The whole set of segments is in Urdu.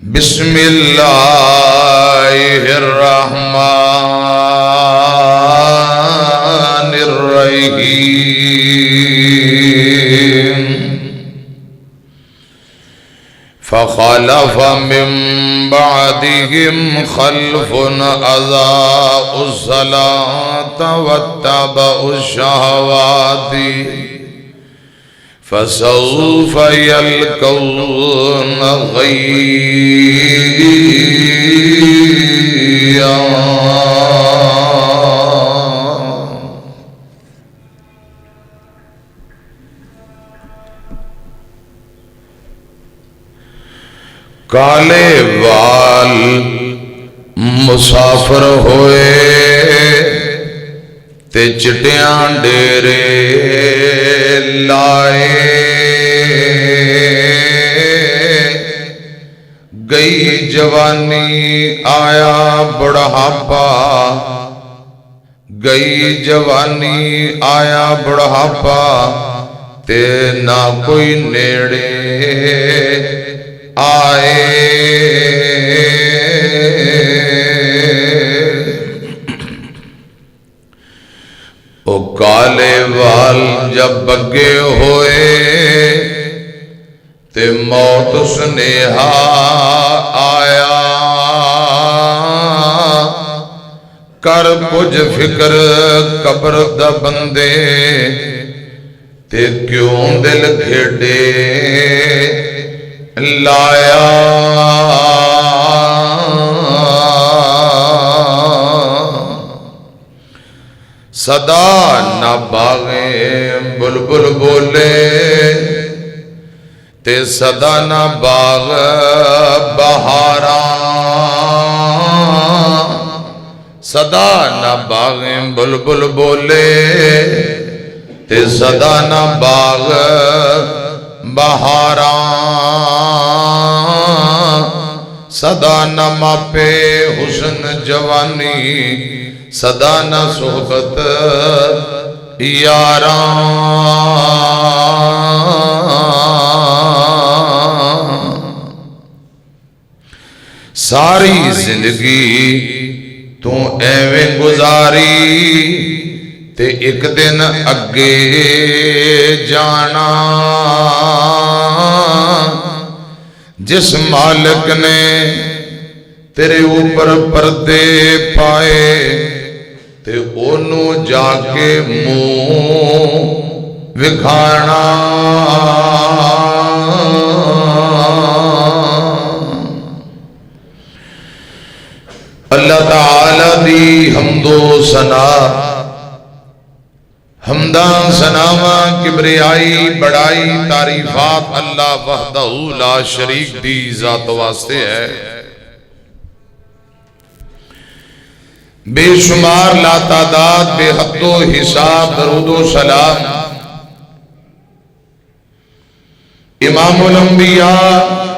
بسم اللہ الرحمن الرحیم فخلف من بعدهم خلف اضاعوا الصلاة واتبعوا الشهوات فسوف يلقون غيا کالے وال مسافر ہوئے تے چٹیاں ڈیرے لائے گئی جوانی آیا بڑھاپا گئی جوانی آیا بڑھاپا تے نہ کوئی نیڑے آئے او کالے وال جب بگے ہوئے تے موت سنیہا آیا کر کچھ فکر قبر دا بندے تے کیوں دل کھیڑے لایا صدا نہ باغیں بلبل بولے تے صدا نہ باغ بہاراں صدا نہ باغیں بلبل بولے تے صدا نہ باغ بہاراں صدا نہ ماپے حسن جوانی صدا نہ صحبت یاراں ساری زندگی تو ایویں گزاری تے ایک دن اگے جانا جس مالک نے تیرے اوپر پردے پائے تے اونوں جا کے منہ وکھانا اللہ تعالی دی حمد و ثنا حمداں ثناواں کبریائی بڑائی تعریفات اللہ وحدہ لا شریک دی ذات واسطے ہے بے شمار لا تعداد بے حد و حساب درود و سلام امام الانبیاء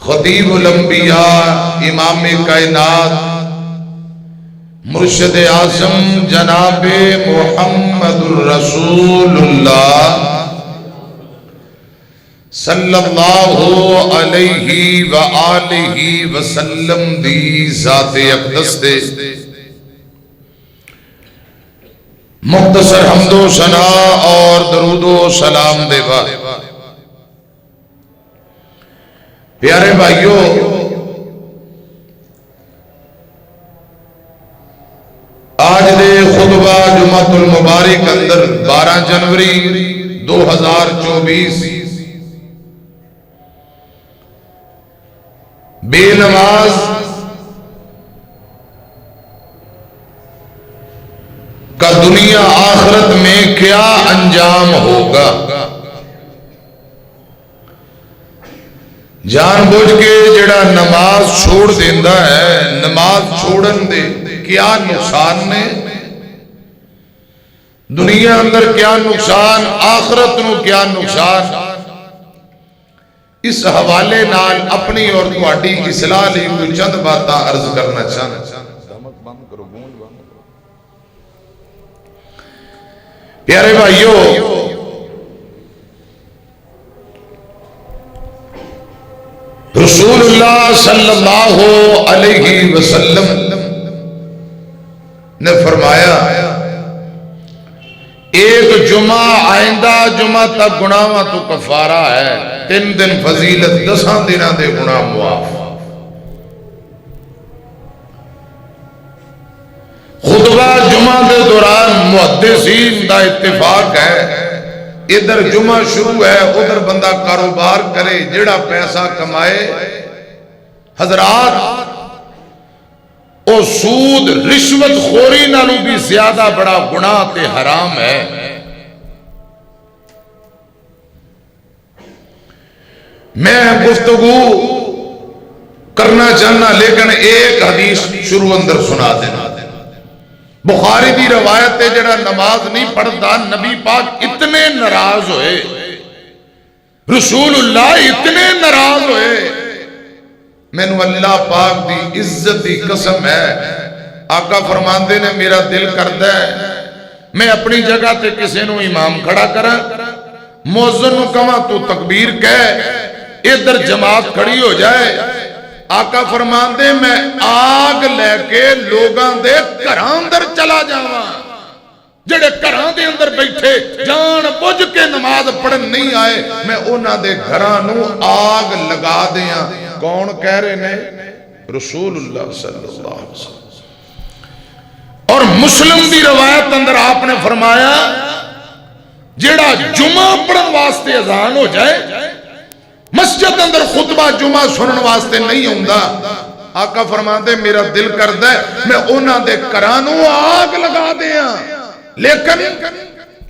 خطیب الانبیاء امام کائنات مرشد اعظم جناب محمد الرسول اللہ صلی اللہ علیہ وآلہ وسلم دی ذات اقدس دے مختصر حمد و ثنا اور درود و سلام دے با پیارے بھائیو آج دے خطبہ جمعۃ المبارک اندر 12 جنوری 2024 بے نماز کا دنیا آخرت میں کیا انجام ہوگا جان بوجھ کے جڑا نماز چھوڑ دیندہ ہے نماز چھوڑن دے کیا نقصان نے دنیا اندر کیا نقصان آخرت نو کیا نقصان اس حوالے نال اپنی اور تہاڈی اصلاح لئی کوئی چند باتاں عرض کرنا چاہنا پیارے بھائیو رسول اللہ صلی اللہ علیہ وسلم نے فرمایا ایک جمعہ آئندہ جمعہ تک گناہاں تو کفارہ ہے، 3 دن فضیلت 10 دنوں دے گناہ معاف۔ خطبہ جمعہ دے دوران محدثین دا اتفاق ہے، ادھر جمعہ شروع ہے ادھر بندہ کاروبار کرے، جڑا پیسہ کمائے حضرات او سود رشوت خوری نالو بھی زیادہ بڑا گناہ تے حرام ہے۔ میں گفتگو کرنا چاہنا لیکن ایک حدیث شروع اندر سنا دینا۔ بخاری دی روایت ہے جڑا نماز نہیں پڑھتا، نبی پاک اتنے ناراض ہوئے، رسول اللہ اتنے ناراض ہوئے، مینو اللہ پاک دی عزت دی قسم ہے، آقا فرماندے نے میرا دل کردا ہے میں اپنی جگہ تے کسے نو امام کھڑا کرا، مؤذن نو کہاں تو تکبیر کہے، ادھر جماعت کھڑی ہو جائے، آقا فرماندے میں آگ لے کے لوگاں دے گھراں اندر چلا جاواں، جڑے گھراں دے اندر بیٹھے جان بوجھ کے نماز پڑھن نہیں آئے، میں انہاں دے گھراں نو آگ لگا دیاں۔ کون کہہ رہے نے؟ رسول اللہ صلی اللہ علیہ وسلم۔ اور مسلم دی روایت اندر آپ نے فرمایا جڑا جمعہ پڑھن واسطے اذان ہو جائے، مسجد اندر خطبہ جمعہ سنن واسطے نہیں ہوندا، آقا فرماتے میرا دل کردا ہے میں انہاں دے گھراں نو آگ لگا دیاں، لیکن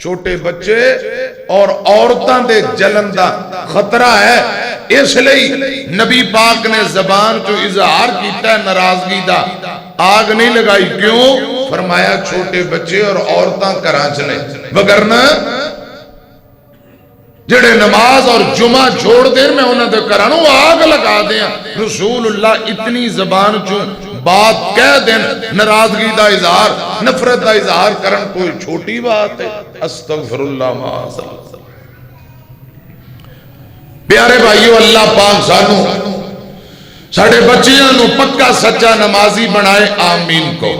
چھوٹے بچے اور عورتاں دے جلن دا خطرہ ہے، اس لئی نبی پاک نے زبان جو اظہار کیتا ہے ناراضگی دا، آگ نہیں لگائی۔ کیوں؟ فرمایا چھوٹے بچے اور عورتاں گھراں چ نے، وگرنہ جڑے نماز اور جمعہ چھوڑ دیں میں انہوں نے کرانو آگ لگا دیں۔ رسول اللہ اتنی زبان چوں بات کہہ دیں، ناراضگی دا اظہار نفرت دا اظہار کرن کوئی چھوٹی بات ہے؟ استغفر اللہ معاذ۔ پیارے بھائیو، اللہ پاک سانو ساڑھے بچیاں نو پکا سچا نمازی بنائے، آمین کو۔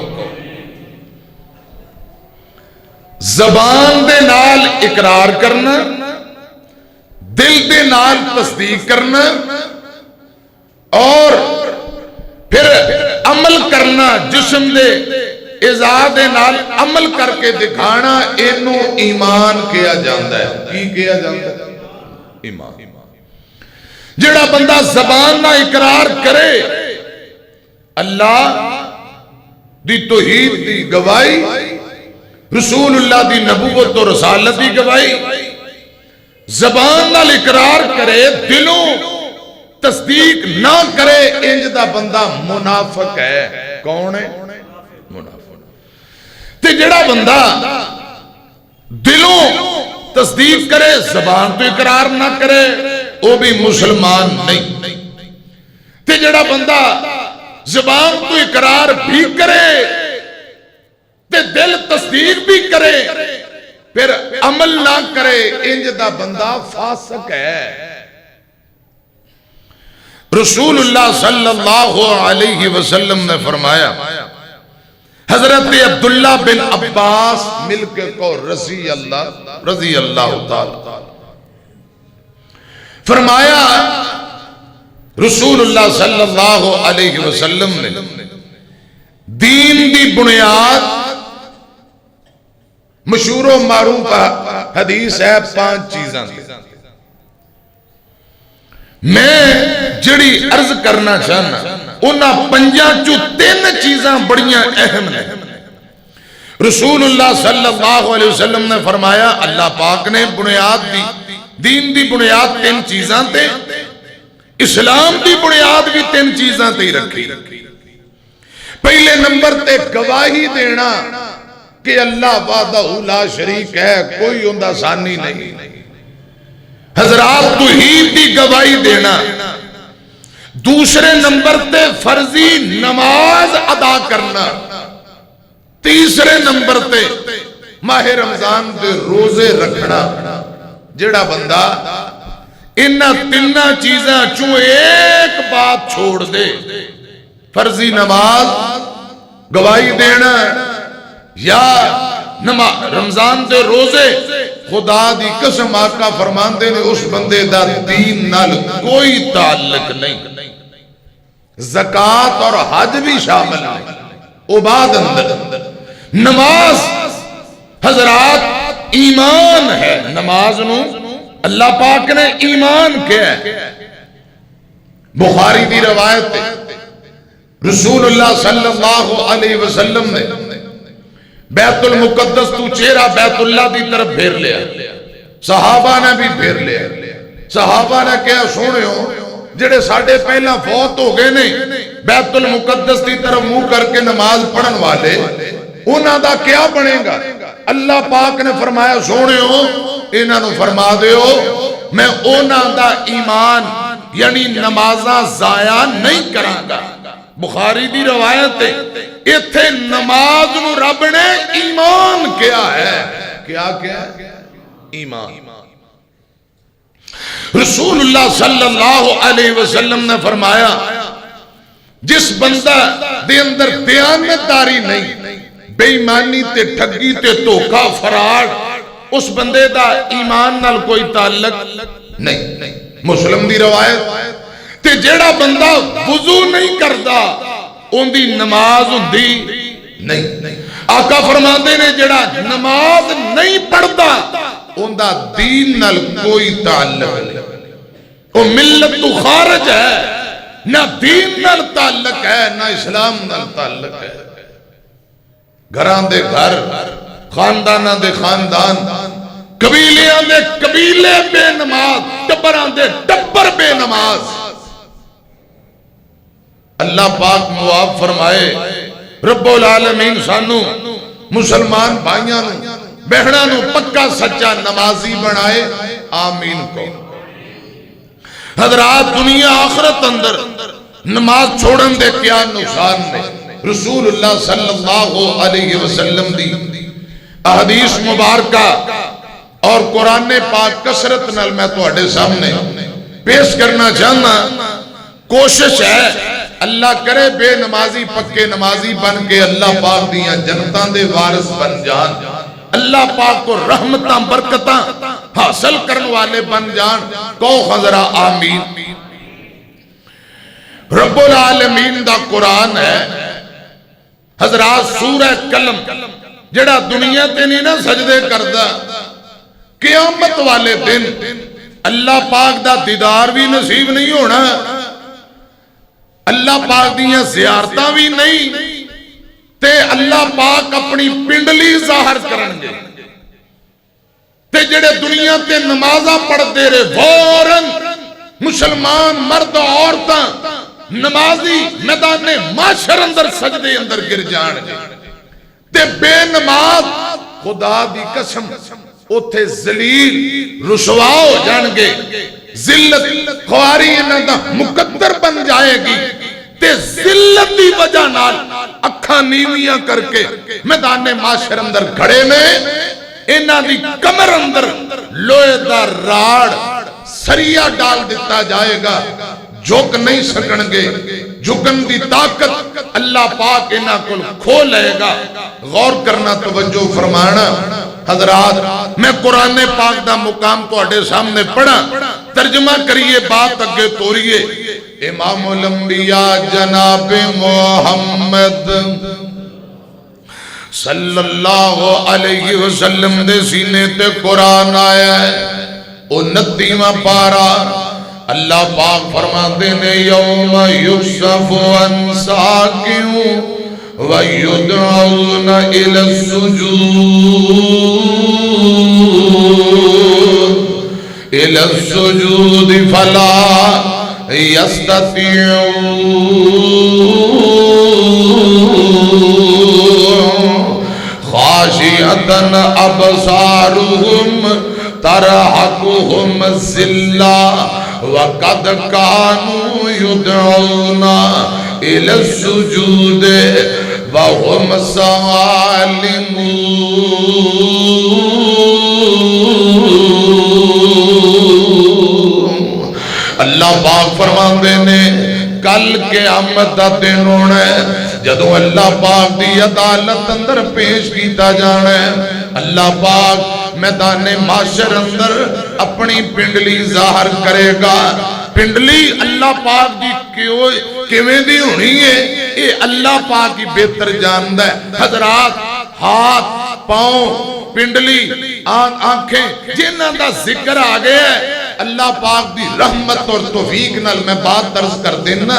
زبان دے نال اقرار کرنا، دل دے نال تصدیق کرنا، اور پھر عمل کرنا، جسم دے اعضاء دے نال عمل کر کے دکھانا، اینو ایمان کیا جاندا ہے۔ کی کیا جاندا ہے؟ ایمان۔ جڑا بندہ زبان نہ اقرار کرے، اللہ دی توحید دی گواہی، رسول اللہ دی نبوت و رسالت دی گواہی، زبان نال اقرار کرے، دلوں تصدیق نہ کرے، انج دا بندہ منافق ہے۔ کون ہے؟ منافق۔ تے جڑا بندہ دلوں تصدیق کرے، زبان تو اقرار نہ کرے، وہ بھی مسلمان نہیں۔ تے جڑا بندہ زبان تو اقرار بھی کرے تے دل تصدیق بھی کرے پھر عمل نہ کرے، انج دا بندہ فاسق ہے۔ رسول اللہ صلی اللہ علیہ وسلم نے فرمایا، حضرت عبداللہ بن عباس مل کے کو رضی اللہ تعالی، فرمایا رسول اللہ صلی اللہ علیہ وسلم نے دین دی بنیاد، مشہور و معروف حدیث ہے 5 چیزاں دی، میں جڑی عرض کرنا چاہنا انہاں 5 چوں 3 چیزاں بڑیاں اہم ہیں۔ رسول اللہ صلی اللہ علیہ وسلم نے فرمایا اللہ پاک نے بنیاد دی، دین دی بنیاد 3 چیزاں تے، اسلام دی بنیاد بھی 3 چیزاں تے ہی رکھی۔ پہلے نمبر تے گواہی دینا کہ اللہ وحدہ لا شریک ہے، کوئی اندہ ثانی نہیں، حضرات توحید دی گواہی دینا۔ دوسرے نمبر تے فرضی نماز ادا کرنا۔ تیسرے نمبر تے ماہ رمضان دے روزے رکھنا۔ جڑا بندہ انہاں 3 چیزاں چوں ایک بات چھوڑ دے، فرضی نماز گواہی دینا یا رمضان دے روزے، خدا دی قسم آقا فرماندے نے اس بندے دا دین نال کوئی تعلق نہیں۔ زکوٰۃ اور حج بھی شامل ہے، عباد اندر نماز حضرات ایمان ہے، نماز نو اللہ پاک نے ایمان کیا ہے۔ بخاری دی روایت ہے، رسول اللہ صلی اللہ علیہ وسلم نے بیت المقدس تو چہرہ بیت اللہ دی طرف پھیر لیا، صحابہ نے بھی پھیر لیا۔ صحابہ نے کہا سونیو جڑے ساڑھے پہلا فوت ہو گئے نہیں بیت المقدس دی طرف منہ کر کے نماز پڑھن والے، انہاں دا کیا بنے گا؟ اللہ پاک نے فرمایا سونیو انہاں نو فرما دیو میں انہاں دا ایمان یعنی نمازاں ضائع نہیں کراں گا۔ بخاری دی روایت ہے، ایتھے نماز نو رب نے ایمان کیا ہے، کیا کیا ایمان۔ رسول اللہ صلی اللہ علیہ وسلم نے فرمایا جس بندہ دے اندر دیانتداری نہیں، بے ایمانی تے ٹھگی تے دھوکا فراڈ، اس بندے دا ایمان نال کوئی تعلق نہیں۔ مسلم دی روایت تے جیڑا بندہ وضو نہیں کردا ان دی نماز ہوندی نہیں۔ آقا فرماندے نے جیڑا نماز نہیں پڑھدا ان دا دین نال کوئی تعلق نہیں، وہ ملت تو خارج ہے، نہ دین نال تعلق ہے نہ اسلام نال تعلق ہے۔ گھران دے گھر، خاندانہ دے خاندان، قبیلیاں دے قبیلے بے نماز، ٹبران دے ٹبر بے نماز۔ اللہ پاک معاف فرمائے، رب العالمین سانو مسلمان بھائیاں نو بہناں نو پکا سچا نمازی بنائے، آمین کو۔ حضرات دنیا آخرت اندر نماز چھوڑن دے کیا نقصان نے؟ رسول اللہ صلی اللہ علیہ وسلم دی احادیث مبارکہ اور قرآن پاک کثرت نال میں تواڈے سامنے پیش کرنا چاہنا۔ کوشش ہے اللہ کرے بے نمازی پکے نمازی بن کے اللہ پاک دیاں جنتاں دے وارث بن جان، اللہ پاک کو رحمتاں برکتاں حاصل کرن والے بن جان۔ کو حضرہ آمین۔ رب العالمین دا قرآن ہے حضرات، سورہ قلم جڑا دنیا تے نہیں نہ سجدے کردہ، قیامت والے دن اللہ پاک دا دیدار بھی نصیب نہیں ہونا، اللہ پاک دیاں زیارتاں بھی نہیں، تے اللہ پاک اپنی پنڈلی ظاہر کرن گے، تے جڑے دنیا تے نمازاں پڑھ دے رہے فوراً مسلمان مرد عورتاں نمازی میدان معاشر اندر سجدے اندر گر جان گے، تے بے نماز خدا دی قسم اوتھے ذلیل رسوا ہو جان گے، ذلت خواری انہاں دا مقدر بن جائے گی، تے ذلت دی وجہ نال اکھاں نیویاں کر کے میدان معاشر اندر کھڑے میں انہاں دی کمر اندر لوہے دا راڑ سریہ ڈال دیتا جائے گا، جھک نہیں سکن گے، جھکن دی طاقت اللہ پاک انہاں کو کھو لے گا۔ غور کرنا، توجہ فرمانا حضرات، میں قرآن پاک دا مقام تو اڈے سامنے پڑھا، ترجمہ کریے، بات اگے توریے۔ امام الانبیاء جناب محمد صلی اللہ علیہ وسلم دے سینے تے قرآن آیا ہے، 29واں پارہ، اللہ پاک فرماتے نے یوم یکشف عن ساق ویدعون الی السجود فلا یستطیعون خاشعۃ ابصارهم ترہقهم الذلہ وَقَدْ كَانُوا يُدْعُونَ إِلَى السُّجُودِ وَهُمْ سَالِمُونَ۔ اللہ پاک فرماندے نے کل قیامت دا دن ہونا ہے جدو اللہ پاک دی عدالت اندر پیش کیتا جانا ہے اللہ پاک میدان معاشر اندر اپنی پنڈلی ظاہر کرے گا پنڈلی اللہ پاک دی کیویں دی ہونی ہے اے اللہ پاک ہی بہتر جاندا ہے حضرات ہاتھ پاؤں پنڈلی آنکھیں جنہاں دا ذکر آ گیا ہے اللہ پاک دی رحمت اور توفیق نال میں بات درس کر دینا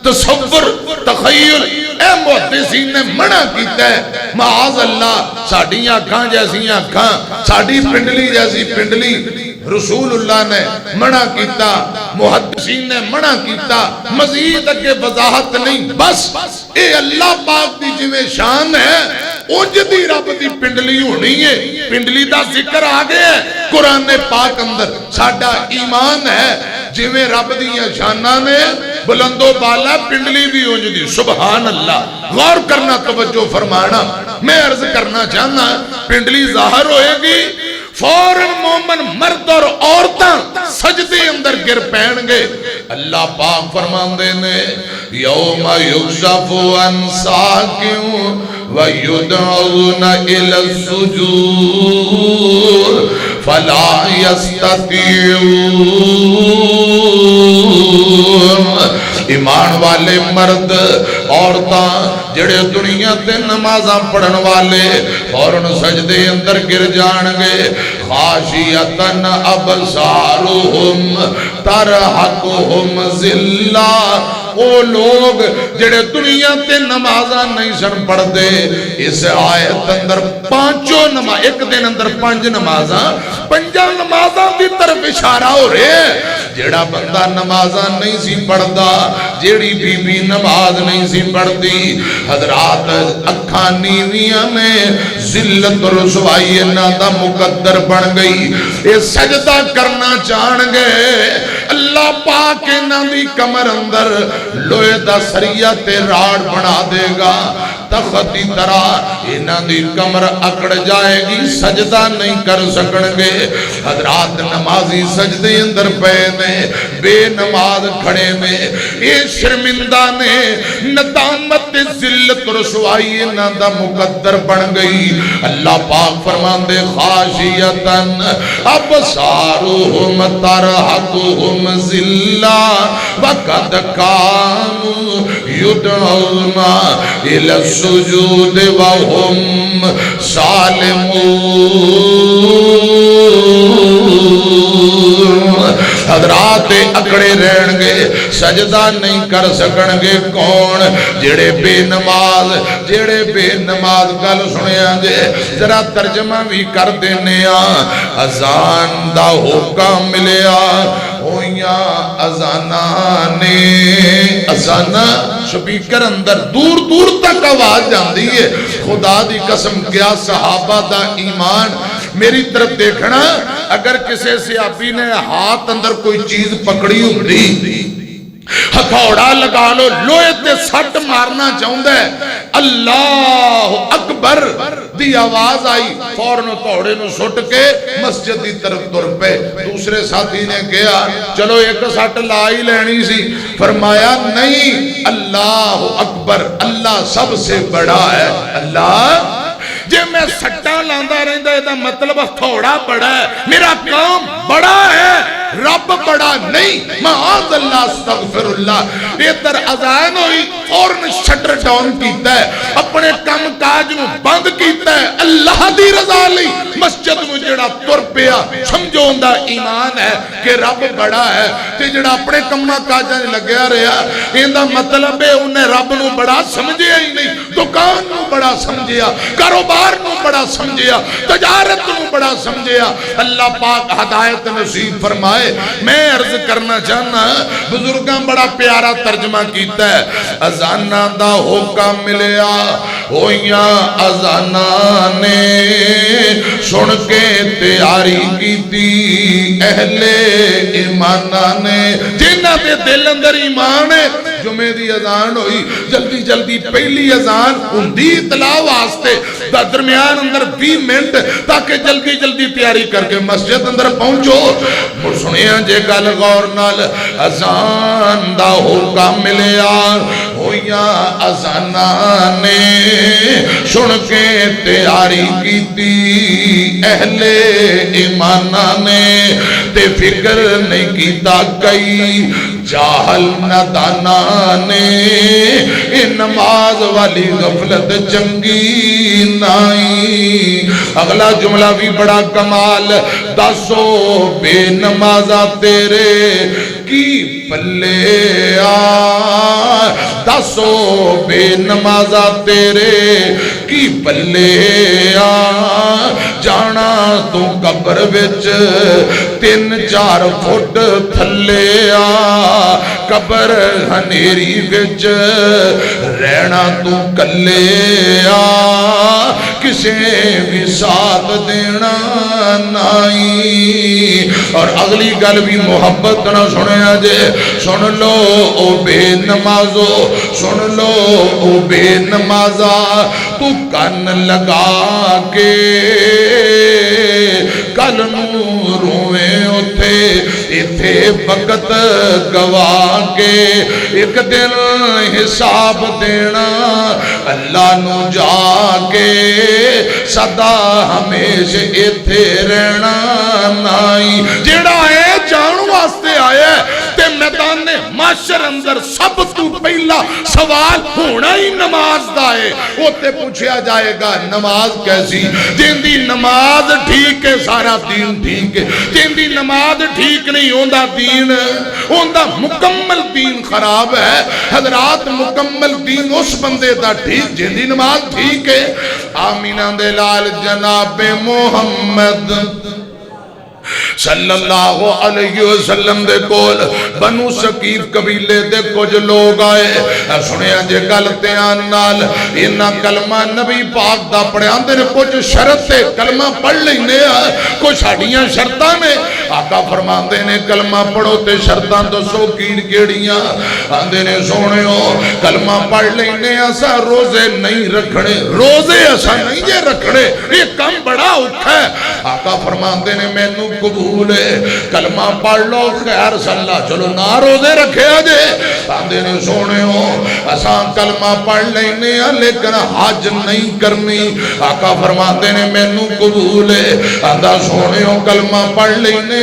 تصور تخیل اے محدثین نے منع کیتا ہے معاذ اللہ ساڑی آنکھاں جیسی آنکھاں ساڑی پنڈلی جیسی پنڈلی رسول اللہ نے منع کیتا محدثین نے منع کیتا مزید اگے وضاحت نہیں بس اے اللہ پاک دی جویں شان ہے اونج دی رب دی پنڈلی ہونی ہے پنڈلی دا ذکر آگے ہے قرآن پاک اندر ساڑھا ایمان ہے جویں رب دیاں شانہ نے بلند و بالا پنڈلی بھی اونج دی سبحان اللہ غور کرنا توجہ فرمانا میں عرض کرنا چاہنا پنڈلی ظاہر ہوئے گی فوراً مومن مرد اور عورتاں سجدے اندر گر پہن گے اللہ پاک فرماندے نے یوم یکشف عن ساق ویدعون الی السجود فلا یستطیعون ایمان والے مرد عورتاں جڑے دنیا تے نمازاں پڑھن والے فوراً سجدے اندر گر جان گے خاشیتن ابصارہم ترحقہم ذلہ وہ لوگ جڑے دنیا تے نمازاں نہیں سن پڑھ دے اس آیت اندر پانچوں نماز ایک دن اندر پانچ نمازاں پنجاں نمازاں دی طرف اشارہ ہو رہے ہیں جڑا بندہ نمازاں نہیں سی پڑھدا جیڑی بی بی نماز نہیں سی پڑھدی حضرات اکھاں نیویاں نے ذلت اور رسوائی انہاں دا مقدر بن گئی اے سجدہ کرنا چاہن گے اللہ پاک انہاں دی کمر اندر لوہے دا سریہ تے راڑ بنا دے گا تختی طرح انہاں دی کمر اکڑ جائے گی سجدہ نہیں کر سکن گے حضرات نمازی سجدے اندر پہنے بے نماز کھڑے میں یہ شرمندہ نے ندامت ذلت رسوائی انہاں دا مقدر بن گئی اللہ پاک فرمان دے خاشیتن ابصارہم ترحقہم ذلہ وقد کانوا یدعون الی السجود وهم سالمون حضرات اکڑے رہن گے سجدہ نہیں کر سکن گے کون جڑے بے نماز گل سنیا جے ذرا ترجمہ بھی کر دینے اذان دا حکم ملیا ہویاں اذانانے اذانہ سپیکر اندر دور دور تک آواز جاندی ہے خدا دی قسم کیا صحابہ دا ایمان میری طرف دیکھنا اگر کسی صحابی نے ہاتھ اندر کوئی چیز پکڑی ہوندی ہتھوڑا لگا لو لوہے تے سٹ مارنا چاہتا ہے اللہ اکبر دی آواز آئی فوراً ہتھوڑے نو سٹ کے مسجد دی طرف تر پہ دوسرے ساتھی نے کہا چلو ایک سٹ لا ہی لینی سی فرمایا نہیں اللہ اکبر اللہ سب سے بڑا ہے اللہ جے میں سٹا لاندہ رہندہ ہے مطلب تھوڑا بڑا ہے میرا کام بڑا ہے رب بڑا نہیں معاذ اللہ استغفر اللہ یہ تر اذان ہوئی فوراً شٹر ڈاؤن کیتا ہے اپنے کم کاج نو بند کیتا ہے اللہ دی رضا لی مسجد نو جڑا تر پیا سمجھو اندہ ایمان ہے کہ رب بڑا ہے تے جڑا اپنے کم کاجاں لگیا رہا اندہ مطلب ہے انہیں رب نو بڑا سمجھیا ہی نہیں دکان نو بڑا سمجھیا کاروبار نو بڑا سمجھیا تجارت نو بڑا سمجھیا اللہ پاک ہدایت نصیب فرمائے میں عرض کرنا چاہنا بزرگاں بڑا پیارا ترجمہ کیتا ہے اذانہ دا حکم ملیا ہویاں اذانہ نے سن کے تیاری کیتی اہل ایمانہ نے جنہ دے دل اندر ایمان ہے جمعے دی اذان ہوئی جلدی جلدی پہلی اذان ہوندی اطلاع واسطے درمیان اندر 20 منٹ تاکہ جلدی جلدی تیاری کر کے مسجد اندر پہنچو مڑ سنیا جے گل غور نال اذان دا حکم ملیا ہویا اذاناں نے سن کے تیاری کیتی اہل ایماناں نے تے فکر نہیں کیتا کئی جاہل ندانا نے نماز والی غفلت چنگی نائی اگلا جملہ بھی بڑا کمال دسو بے نمازہ تیرے کی پلے آ دسو بے نمازہ تیرے کی پلے آ جانا تو قبر وچ 3-4 فٹ تھلے آ قبر ہنیری وچ رہنا تو کلے آ کسے بھی ساتھ دینا نائی اور اگلی گل بھی محبت نہ سنیا جے سن لو او بے نمازو سن لو او بے نمازا تو کن لگا کے کل رویں اٹھے اتھے وقت گوا کے ایک دن حساب دینا اللہ نو جا کے صدا ہمیشہ اتھے رہنا نائی جیڑا ہے جانو واسطے آیا تے میدان معاشر اندر سب تو پہلا سوال ہونا ہی نماز دا ہے وہ تے پوچھیا جائے گا نماز کیسی جن دی نماز ٹھیک ہے سارا دین ٹھیک ہے جن دی نماز ٹھیک نہیں ہوندہ دین ہوندہ مکمل دین خراب ہے حضرات مکمل دین اس بندے دا ٹھیک جن دی نماز ٹھیک ہے آمینہ دلال جناب محمد صلی اللہ علیہ وسلم دے کول بنو ثقیف قبیلے دے کچھ لوگ آئے سنیا جے گلتے آنال انہا کلمہ نبی پاک دا پڑھے آندے نے کچھ شرط سے کلمہ پڑھ لینے کچھ ہڈیاں شرطاں میں آقا فرماندے نے کلمہ پڑھو تے شرطاں تو سو کیڑ کیڑیاں آندے نے سونے ہو کلمہ پڑھ لینے ایسا روزے نہیں رکھنے روزے ایسا نہیں جے رکھنے یہ کم بڑا اٹھا ہے آقا فرماندے نے میں نو قبول ہے کلمہ پڑھ لو خیر صلی اللہ چلو نہ روزے رکھے آجے آندے نے سونے ہو اساں کلمہ پڑھ لینے لیکن حج نہیں کرنی آقا فرماندے نے میں نو قبول ہے آندہ سونے ہو کلمہ پڑھ لینے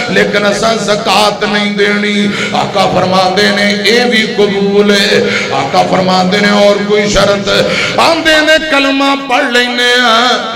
لیکن اساں زکاة نہیں دینی آقا فرماندے نے اے بھی قبول ہے آقا فرماندے نے اور کوئی شرط آندے نے کلمہ پڑھ لینے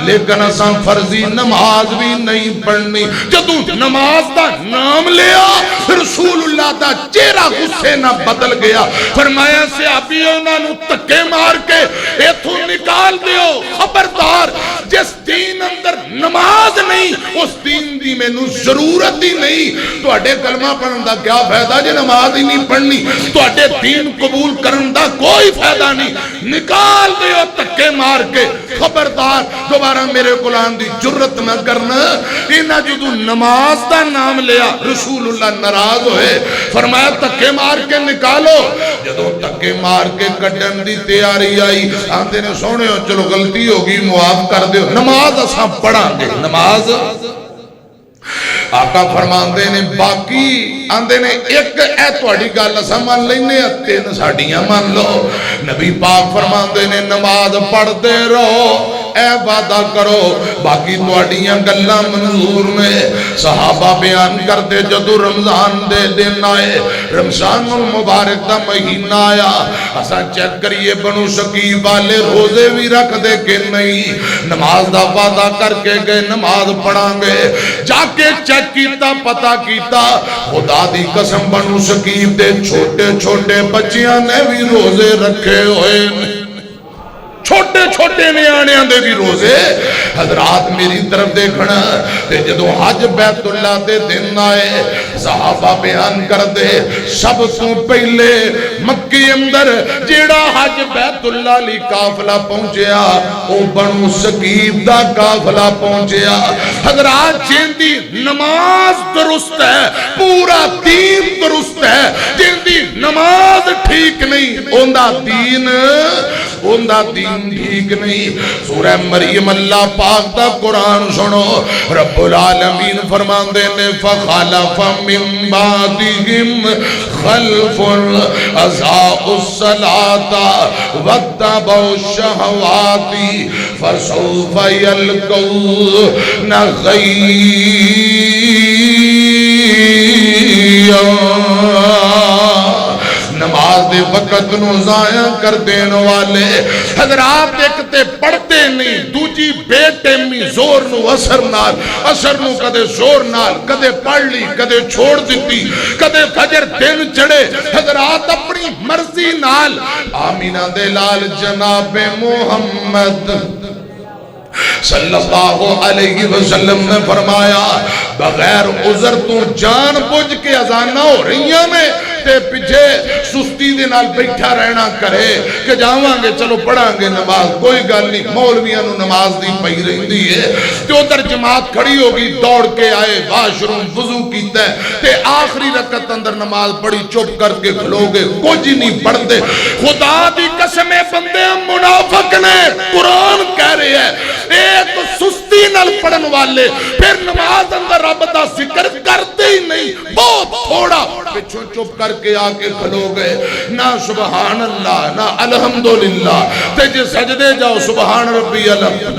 لیکن اساں فرضی نماز بھی نہیں پڑھنی جدو نماز دا نام لیا رسول اللہ دا چہرہ غصے نہ بدل گیا فرمایا سے ابھی انہوں نے تکے مار کے ایتھو نکال دیو خبردار جس دین اندر نماز نہیں اس دین دی میں نو ضرورت ہی نہیں تو اڈے کلمہ پڑھن دا کیا فائدہ جے نماز ہی نہیں پڑھنی تو اڈے دین قبول کرن دا کوئی فائدہ نہیں نکال دیو تکے مار کے خبردار دوبارہ میرے قرآن دی جرت نہ کرنا انہا جدو نماز دا نام لیا رسول اللہ ناراض ہوئے فرمایا تکے مار کے نکالو جدو تکے مار کے کٹن دی تیاری آئی آندے نے سونے ہو چلو غلطی ہوگی معاف کر دیو نماز اساں پڑھا گے نماز آقا فرماندے نے باقی آندے نے ایک اے توڑی گال اسا مان لینے تین ساڑیاں مان لو نبی پاک فرماندے نے نماز پڑھ دے رہو اے وعدہ کرو باقی توڑیاں گلہ منظور میں صحابہ بیان کر دے جدو رمضان دے دن آئے رمضان المبارک دا مہینہ آیا اسا چیک کریے بنو ثقیف والے روزے بھی رکھ دے کہ نہیں نماز دا وعدہ کر کے گئے نماز پڑھاں گے جا کے چیک کیتا پتا کیتا خدا دی قسم بنو ثقیف دے چھوٹے چھوٹے بچیاں نے بھی روزے رکھے ہوئے چھوٹے چھوٹے نیانے دے بھی روزے حضرات میری طرف دیکھنا تے جدو حج بیت اللہ دے دن آئے صحابہ بیان کر دے سب تو پہلے مکی اندر جیڑا حج بیت اللہ لی کافلہ پہنچیا او بنو ثقیف دا کافلہ پہنچیا حضرات جن دی نماز درست ہے پورا دین درست ہے جن دی نماز نماز ٹھیک نہیں، اوندا دین ٹھیک نہیں۔ سورہ مریم اللہ پاک دا قرآن سنو، رب العالمین فرماندے نے فخلف من بعدہم خلف اضاعوا الصلاۃ واتبعوا الشہوات فسوف یلقون غیّا۔ نماز دے وقت نو ضائع کر دین والے حضرات ایک تے پڑھتے نہیں، دوجی بے ٹیمی زور نو اثر نو کدے زور نال کدے پڑھ لی کدے چھوڑ دیتی، کدے فجر دن چڑھے حضرات اپنی مرضی نال۔ آمینہ دے لال جناب محمد صلی اللہ علیہ وسلم نے فرمایا بغیر عذر تو جان بوجھ کے اذانہ ہو رہی ہیں تے پیچھے سستی دے نال بیٹھا رہنا کرے کہ جاواں گے چلو پڑھاں گے نماز، کوئی گل نہیں، مولویاں نو نماز دی پئی رہندی ہے تے ادھر جماعت کھڑی ہوگی دوڑ کے آئے واش روم وضو کیتا ہے تے آخری رکعت اندر نماز پڑھی چپ کر کے کھلو گے، کچھ نہیں پڑھتے۔ خدا دی قسم بندے منافق نے، قرآن کہہ رہے ہیں ایک سستی نال پڑھن والے پھر نماز اندر رب دا ذکر کرتے ہی نہیں، بہت تھوڑا پچھوں چپ کر کے آکے کھلو گئے، نہ سبحان اللہ نہ الحمدللہ، تے جے سجدے جاؤ سبحان ربی العظیم،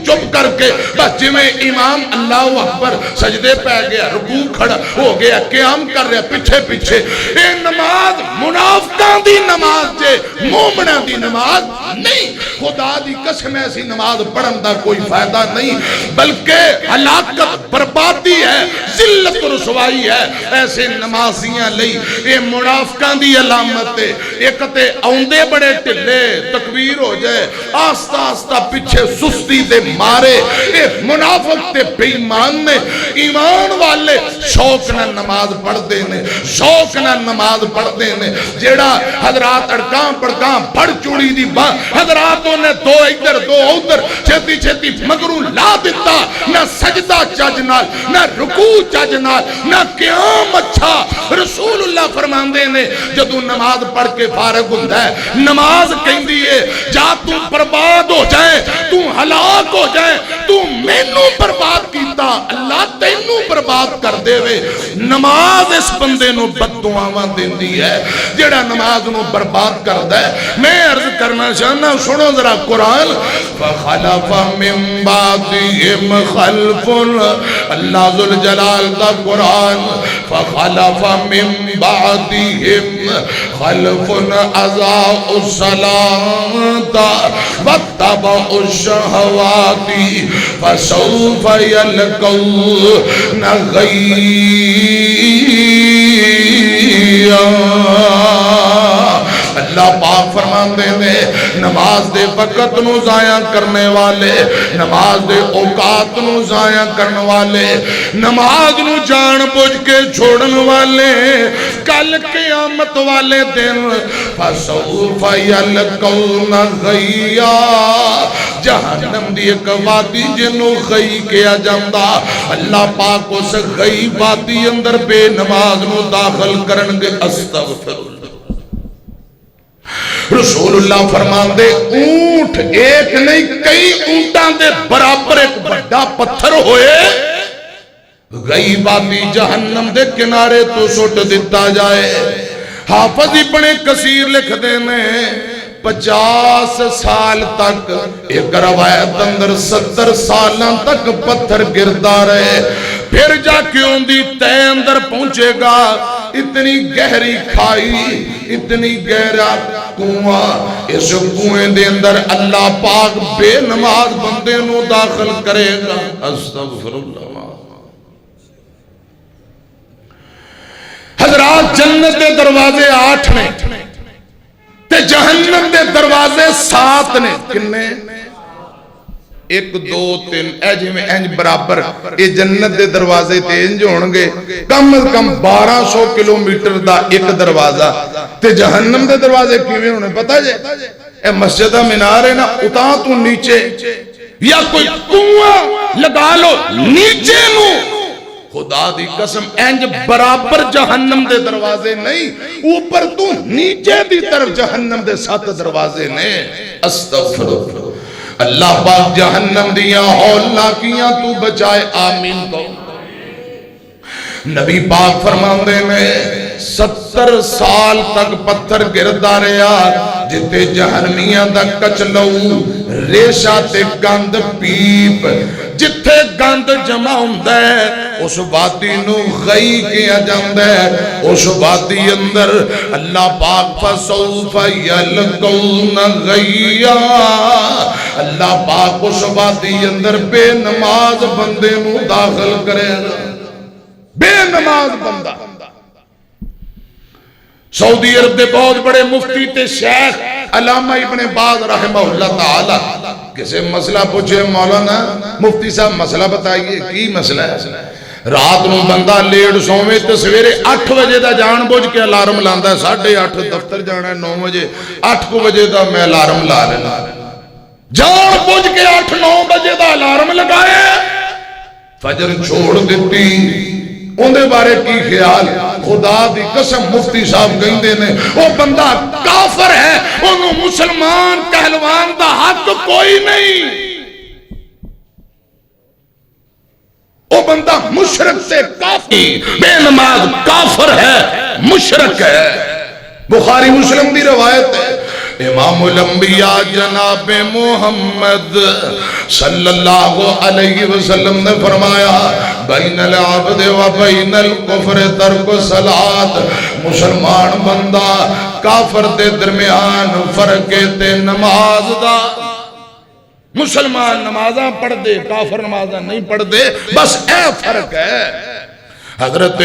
چپ کر کے بس جویں امام اللہ اکبر سجدے پہ گیا، رکوع کھڑا ہو گیا، قیام کر رہا پیچھے اے نماز منافقاں دی نماز جے، مومناں دی نماز نہیں۔ خدا دی قسم ایسی نماز پڑھن دا کوئی فائدہ نہیں بلکہ ہلاکت بربادی ہے، ذلت رسوائی ہے ایسے نمازیاں لئی۔ اے منافقاں دی علامت ہے، ایک تے اوندے بڑے ٹلے تکبیر ہو جائے آستہ آستہ پیچھے سستی دے مارے، اے منافق تے بے ایمان نے۔ ایمان والے شوق نہ نماز پڑھ دینے، شوق نہ نماز پڑھ دینے، جیڑا حضرات اڑکاں پڑکاں پڑھ چوڑی دی با حضراتوں نے دو ادھر دو ادھر چھتی مگروں لا دیتا، نہ سجدہ چج نال نہ رکوع چج نال نہ قیام اچھا۔ رسول اللہ فرماندے نے جدو نماز پڑھ کے فارغ ہوتا ہے نماز کہندی ہے جا تو برباد ہو جائے، تو ہلاک ہو جائے، تو مینوں برباد کیتا اللہ تینوں برباد کر دے وے۔ نماز اس بندے نو بددعاواں دیندی ہے جیڑا نماز نو برباد کردا ہے۔ میں عرض کرنا چاہنا سنو ذرا قرآن، فخلف من بعدہم خلف، اللہ ذوالجلال دا قرآن، فخلف من بعدہم خلف اضاعوا الصلاۃ واتبعوا الشہوات فسوف یلقون غیّا۔ اللہ پاک فرماندے نے نماز دے وقت نو ضائع کرنے والے، نماز دے اوقات نو ضائع کرنے والے، نماز نو جان بوجھ کے چھوڑن والے، کل قیامت والے دن فسوف یلقون غیّا، جہنم دی ایک وادی جنوں غی کیا جاندا، اللہ پاک اس غی وادی اندر بے نماز نو داخل کرن گے۔ استغفر اللہ۔ رسول اللہ فرماندے اونٹ ایک نہیں کئی اونٹاں دے برابر ایک بڑا پتھر ہوئے غی وادی جہنم دے کنارے تو سٹ دیتا جائے۔ حافظ ابن کثیر لکھ دینے 50 سال تک، ایک روایت اندر 70 سالاں تک پتھر گردا رہے، پھر جا کے ان دی تے اندر پہنچے گا۔ اتنی گہری کھائی، اتنی گہرا کنواں، اس کنویں دے اندر اللہ پاک بے نماز بندے نو داخل کرے گا۔ استغفر اللہ۔ حضرات جنت دے دروازے 8 نے تے جہنم دے دروازے 7 نے، کنے؟ 1 2 3 ایجے میں اینج برابر، یہ جنت دے دروازے تے انج ہونگے کم از کم 1200 کلومیٹر دا ایک دروازہ، تے جہنم دے دروازے کیویں ہونے پتہ جے؟ اے مسجدہ مینار ہے نا، اتاں تو نیچے یا کوئی کنواں لگا لو نیچے نو خدا دی قسم انج برابر جہنم دے دروازے نہیں، اوپر تو نیچے دی طرف جہنم دے 7 دروازے نے۔ استغفر اللہ پاک جہنم دیا ہولناکیاں تو بچائے، آمین کو۔ نبی پاک فرماندے میں 70 سال تک پتھر گردا رہا، جتے جہنمیاں دا کچلو ریشہ تے گند پیپ، جتے گند جمع ہوندہ ہے اس وادی نو غی کیا جاندہ ہے، اس وادی اندر اللہ پاک فَسَوْفَ يَلْقَوْنَ غَيًّا، اللہ پاک اس وادی اندر بے نماز بندے نو داخل کرے گا، بے نماز بندہ۔ سعودی عرب دے بہت بڑے مفتی تے شیخ علامہ ابن باز رحمہ اللہ تعالی کسے مسئلہ پوچھے، مولانا مفتی صاحب مسئلہ بتائیے، کی مسئلہ ہے؟ رات نو بندہ لیٹ سووے تے سویرے 8 بجے دا جان بوجھ کے الارم لاندا ہے، 8:30 دفتر جانا ہے 9 بجے، 8 بجے دا میں الارم لا لینا، جان بوجھ کے 8-9 بجے دا الارم لگائے، فجر چھوڑ دیتی۔ اندھے بارے کی خیال؟ خدا دی قسم مفتی صاحب کہندے نے وہ بندہ کافر ہے، انہوں مسلمان کہلوان دا حق کوئی نہیں، وہ بندہ مشرک سے کافر، بے نماز کافر ہے، مشرک ہے۔ بخاری مسلم دی روایت ہے، امام الانبیاء جناب محمد صلی اللہ علیہ وسلم نے فرمایا بین العبد و بین الکفر ترک الصلاۃ، مسلمان بندہ کافر دے درمیان فرق تے نماز دا، مسلمان نمازاں پڑھ دے کافر نمازاں نہیں پڑھ دے، بس اے فرق ہے۔ حضرت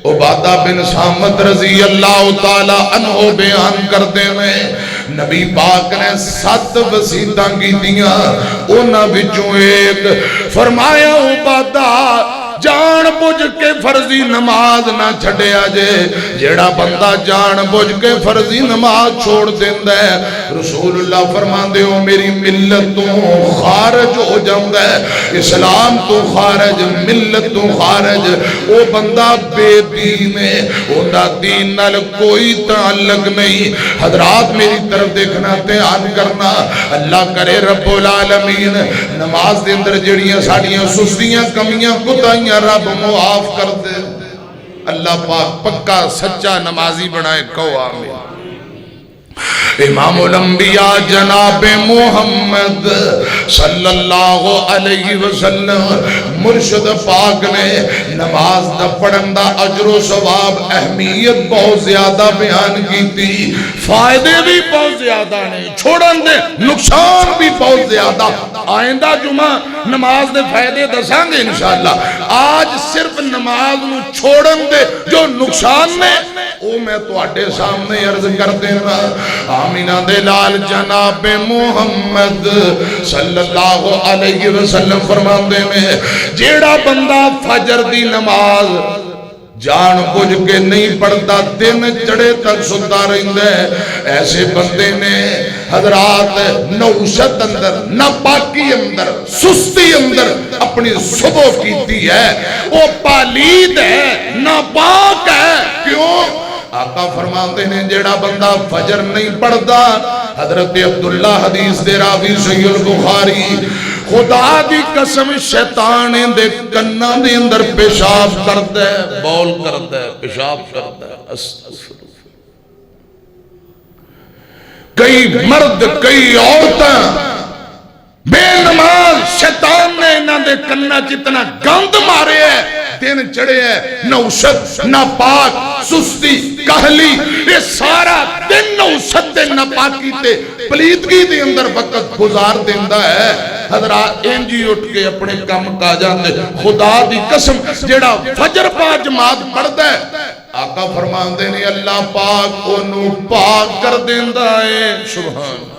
عبادہ بن صامت رضی اللہ تعالی عنہ بیان کرتے ہیں نبی پاک نے 7 وصیتاں کی دیاں، انہاں وچوں ایک فرمایا عبادہ جان بوجھ کے فرضی نماز نہ چھڑے آجے، جیڑا بندہ جان بوجھ کے فرضی نماز چھوڑ دیندہ ہے، رسول اللہ فرمان دے ہو میری ملت تو خارج ہو جاندہ ہے، اسلام تو خارج، ملت تو خارج، وہ بندہ بے دین ہے، انہا دین نال کوئی تعلق نہیں۔ حضرات میری طرف دیکھنا دھیان کرنا، اللہ کرے رب العالمین نماز دے اندر جڑیاں ساڑیاں سستیاں کمیاں کتائیاں رب معاف کر دے، اللہ پاک پکا سچا نمازی بنائے، کہو آمین۔ امام الانبیاء جناب محمد صلی اللہ علیہ وسلم مرشد پاک نے نماز دا پڑھن دا اجر و ثواب اہمیت بہت زیادہ بیان کی تھی، فائدے بھی بہت زیادہ نے، چھوڑن دے نقصان بھی بہت زیادہ۔ آئندہ جمعہ نماز دے فائدے دساں گے انشاءاللہ، آج صرف نماز نو چھوڑن دے جو نقصان نے وہ میں تو اٹھے سامنے عرض کر دینا۔ آمینہ دے لال جناب محمد صلی اللہ علیہ وسلم فرمان دے میں جیڑا بندہ فجر دی نماز جان بوجھ کے نہیں پڑھتا دن چڑے تک ستا رہندہ ہے، ایسے بندے نے حضرات نوشت اندر، ناپاکی اندر، سستی اندر اپنی صبح کیتی ہے، وہ پالید ہے، ناپاک ہے۔ کیوں؟ آقا فرماتے ہیں جیڑا بندہ فجر نہیں پڑھتا، حضرت عبداللہ حدیث دے راوی صحیح البخاری، خدا دی قسم شیطان دے کنہ دے اندر پیشاب کرتا ہے، بول کرتا ہے، پیشاب کرتا ہے۔ کئی مرد کئی عورتیں بے نماز شیطان نے انہاں دے کنہ جتنا گند مارے ہے، دن چڑھے ہے، نوشت، ناپاک، سستی، کہلی، یہ سارا دن نوشت دے ناپاکی تے پلیدگی دے اندر وقت گزار دیندہ ہے۔ حضرات انجی اٹھ کے اپنے کام کا جاندے، خدا دی قسم جیڑا فجر پا جماعت پڑھتا ہے، آقا فرمان دینے اللہ پاک انہوں پاک کر دیندہ ہے۔ سبحان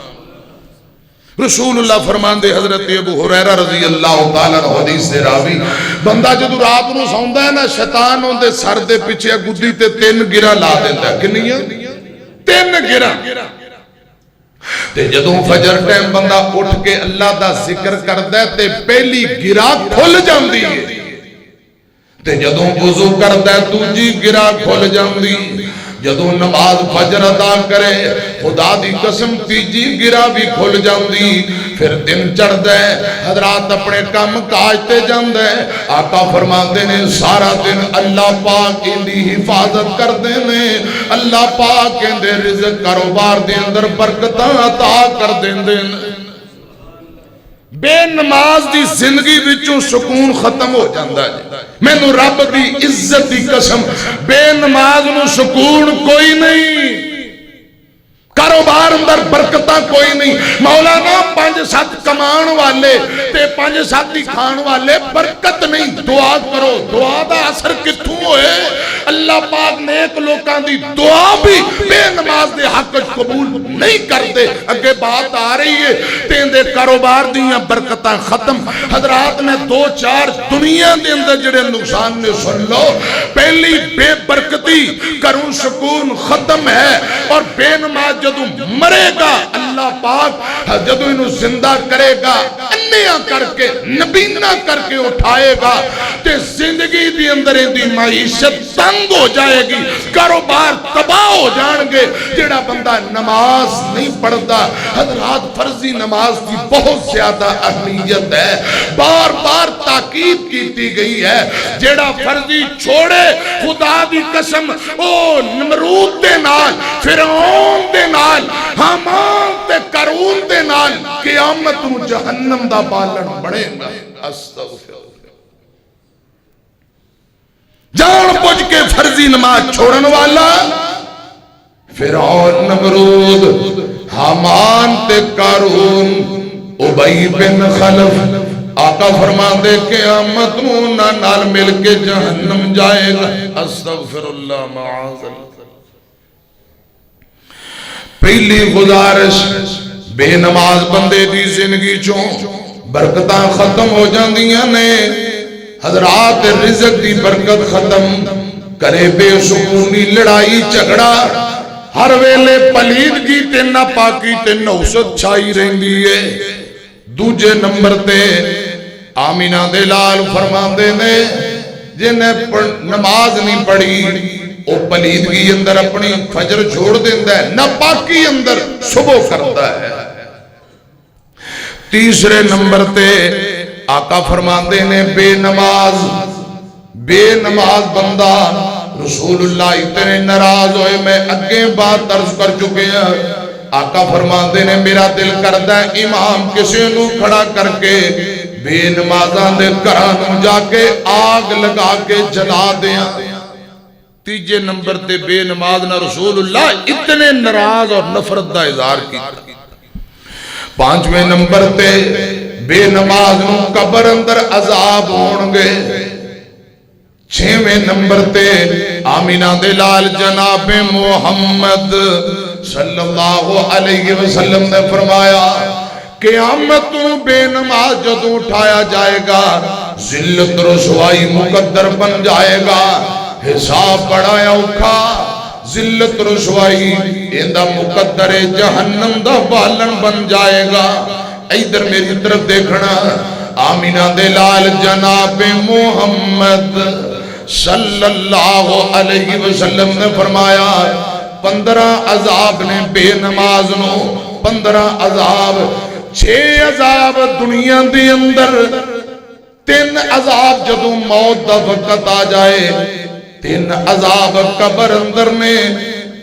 رسول اللہ فرمان دے حضرت ابو حریرہ رضی اللہ تعالیٰ حدیث دے راوی، بندہ جدو رات نو سوندہ ہے نا، شیطان ان دے سر دے پیچھے گدی تے 3 گرہ لا دیتا ہے، کنیاں 3 گرہ تے جدو فجر ٹائم بندہ اٹھ کے اللہ دا ذکر کردہ ہے تے پہلی گرہ کھل جاندی ہے تے جدوں وضو کردا دوجی گرا کھل جاندی، جدوں نماز فجر ادا کرے خدا دی قسم تیجی گرا بھی کھل جاندی، پھر دن چڑھ دے حضرات اپنے کام کاج تے جاندے، آقا فرماندے نے سارا دن اللہ پاک اندی حفاظت کر دینے، اللہ پاک اندے رزق کاروبار دے اندر برکتاں عطا کر دیندے۔ بے نماز دی زندگی وچوں سکون ختم ہو جاندہ ہے، میں نو رب دی عزت دی قسم بے نماز نو سکون کوئی نہیں، کاروبار اندر برکتہ کوئی نہیں۔ مولانا 5-7 کمان والے تے 5-7 کھان والے برکت نہیں، دعا کرو، دعا دا اثر کتھوں ہوئے؟ اللہ پاک نیک لوکاں دی دعا بھی بے نماز دے حق قبول نہیں کرتے۔ اگے بات آ رہی ہے تین دے کاروبار دیاں برکتاں ختم۔ حضرات میں 2-4 دنیا دے اندر جڑے نقصان نے سن لو۔ پہلی بے برکتی کروں سکون ختم ہے، اور بے نماز جدوں مرے گا اللہ پاک جدوں انہوں زندہ کرے گا انیا کر کے نبینہ کر کے اٹھائے گا تے زندگی دی اندر دی معیشت تنگ ہو جائے گی، کاروبار تباہ ہو جان گے۔ جڑا بندہ نماز نہیں پڑھتا، حضرات فرضی نماز کی بہت زیادہ اہمیت ہے، بار بار تاکید کیتی گئی ہے۔ جڑا فرضی چھوڑے خدا دی قسم او نمرود دے نال، فرعون دے نال، حامان تے قارون دے نال قیامت نو جہنم دا بالن بڑھے گا۔ استغفر جان بوجھ کے فرضی نماز چھوڑن والا فرعون، نمرود، حامان تے قارون، ابی بن خلف، آقا فرما دے قیامت نو نال مل کے جہنم جائے گا۔ استغفر اللہ، معاذ اللہ۔ پہلی گزارش بے نماز بندے دی زندگی چوں برکتاں ختم ہو جاندیاں نے، حضرات رزق دی برکت ختم کرے، بے سکونی، لڑائی جھگڑا، ہر ویلے پلیدگی تے ناپاکی تے نوست چھائی رہندی ہے۔ دوجے نمبر تے آمینہ دے لال فرماندے نے جنہیں نماز نہیں پڑھی او پلیدگی اندر اپنی فجر چھوڑ دیندہ ہے، ناپاکی اندر صبح کرتا ہے۔ تیسرے نمبر تے آقا فرماندے نے بے نماز بندہ، رسول اللہ اتنے ناراض ہوئے، میں اگے بات عرض کر چکے ہیں۔ آقا فرماندے نے میرا دل کردہ ہے امام کسی نو کھڑا کر کے بے نمازان دے گھرانوں جا کے آگ لگا کے جلا دیا۔ تیجے نمبر تے بے نماز نہ رسول اللہ اتنے ناراض اور نفرت دا اظہار کیتا۔ پانچویں نمبر تے بے نماز نو قبر اندر عذاب ہونگے۔ چھویں نمبر تے آمینہ دے لال جناب محمد صلی اللہ علیہ وسلم نے فرمایا قیامت بے نماز جدوں اٹھایا جائے گا ذلت رسوائی مقدر بن جائے گا، حساب بڑا اوکھا، ذلت رسوائی اندہ مقدر جہنم دا بالن بن جائے گا۔ ادھر میری طرف دیکھنا، آمینہ دے لال جناب محمد صلی اللہ علیہ وسلم نے فرمایا 15 عذاب نے بے نماز نو، 15 عذاب، 6 عذاب دنیا دے اندر، 3 عذاب جدوں موت دا وقت آ جائے، 3 عذاب قبر اندر نے،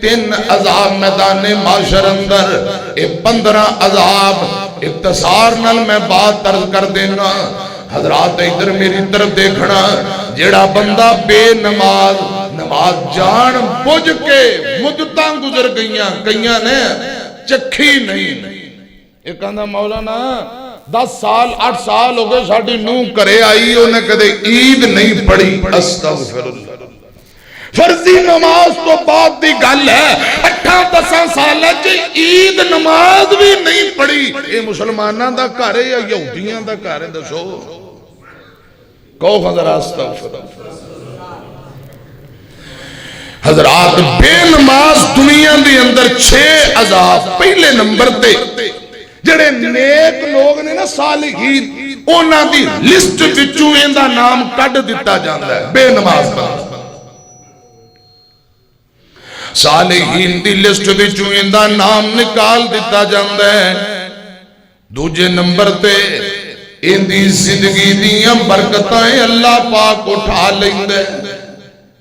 3 عذاب میدان معاشر اندر، 15 عذاب اختصار نال میں بات عرض کر دینا۔ حضرات ادھر میری طرف دیکھنا، جیڑا بندہ بے نماز جان بوجھ کے مدتاں گزر گئیاں نے چکھی نہیں۔ ایک کہندہ مولانا 10 سال 8 سال ہو گئے ساڑھی نو کرے آئی انہیں کدے عید نہیں پڑھی۔ استغفر اللہ، فرضی نماز تو بعد دی گل ہے، 8-10 سال ہے عید نماز بھی نہیں پڑھی۔ اے مسلمانہ دا گھر ہے یا یہودیاں دا گھر ہے؟ دسو کہو حضرات استغفر اللہ۔ حضرات بے نماز دنیا دے اندر 6 عذاب۔ پہلے نمبر تے جڑے نیک لوگ نے نا صالحین، انہاں دی لسٹ وچوں ایندا نام کڈ دتا جاندا ہے بے نماز بندہ صالحین دی لسٹ وچوں ایندا نام نکال دتا جاندا ہے دوجے نمبر تے ایندی زندگی دیاں برکتاں اللہ پاک اٹھا لیندا ہے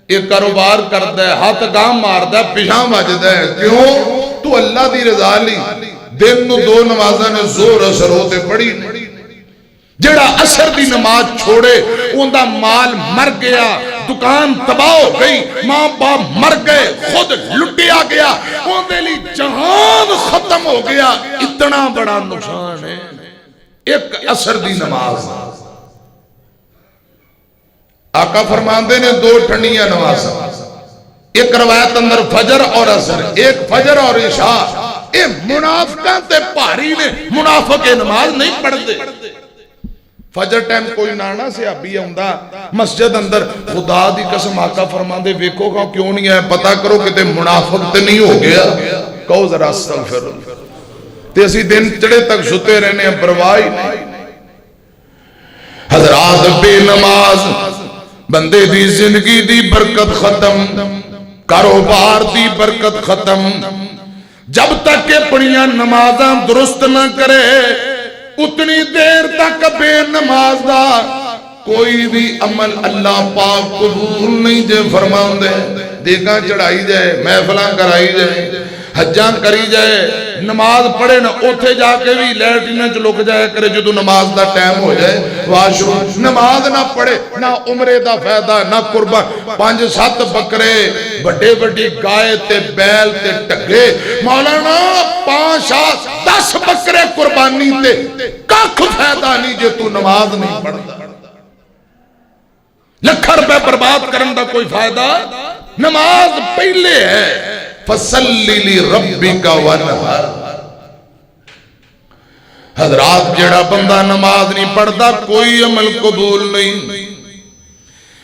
یہ کاروبار کردا ہے ہاتھ گام ماردا ہے پیشاں وجدا ہے کیوں تو اللہ دی رضا لی دن نو 2 نمازاں نے زور اثر ہوتے پڑھی جڑا اثر دی نماز چھوڑے اوندا مال مر گیا دکان تباہ ہو گئی ماں باپ مر گئے خود لٹیا گیا اوندے لی جہان ختم ہو گیا اتنا بڑا نقصان ہے ایک اثر دی نماز آقا فرماندے نے 2 ٹھنڈیاں نماز ایک روایت اندر فجر اور اثر ایک فجر اور عشاء اے منافقاں تے پاری نے منافق نماز نہیں پڑھتے فجر ٹائم کوئی نانا سے ابھی ہوندا مسجد اندر خدا دی قسم آقا فرماندے ویکھو گا کیوں نہیں ہے پتہ کرو کہ منافق تے نہیں ہو گیا کہو ذرا استغفر تے اسی دن چڑے تک ستے رہنے ہیں پرواہ نہیں حضرات بے نماز بندے دی زندگی دی برکت ختم کاروبار دی برکت ختم جب تک کہ پڑیاں نمازاں درست نہ کرے اتنی دیر تک بے نماز دا کوئی بھی عمل اللہ پاک قبول نہیں جے فرمان دے دیکھاں چڑھائی جائے محفلاں کرائی جائے حجاں کری جائے نماز پڑھے نہ اوتھے جا کے بھی لیٹرین چ لک جائے کرے جدو نماز دا ٹائم ہو جائے واشروم نماز نہ پڑھے نہ عمرے دا فائدہ نہ قربان 5-7 بکرے بڑے بڑی گائے تے بیل تے ٹگے مولانا 5-10 بکرے قربانی تے ککھ فائدہ نہیں جے تو نماز نہیں پڑھتا لکھ روپے برباد کرن دا کوئی فائدہ نماز پہلے ہے فَصَلِّ لِرَبِّكَ وَنْحَرْ حضرات جڑا بندہ نماز نہیں پڑھتا کوئی عمل قبول نہیں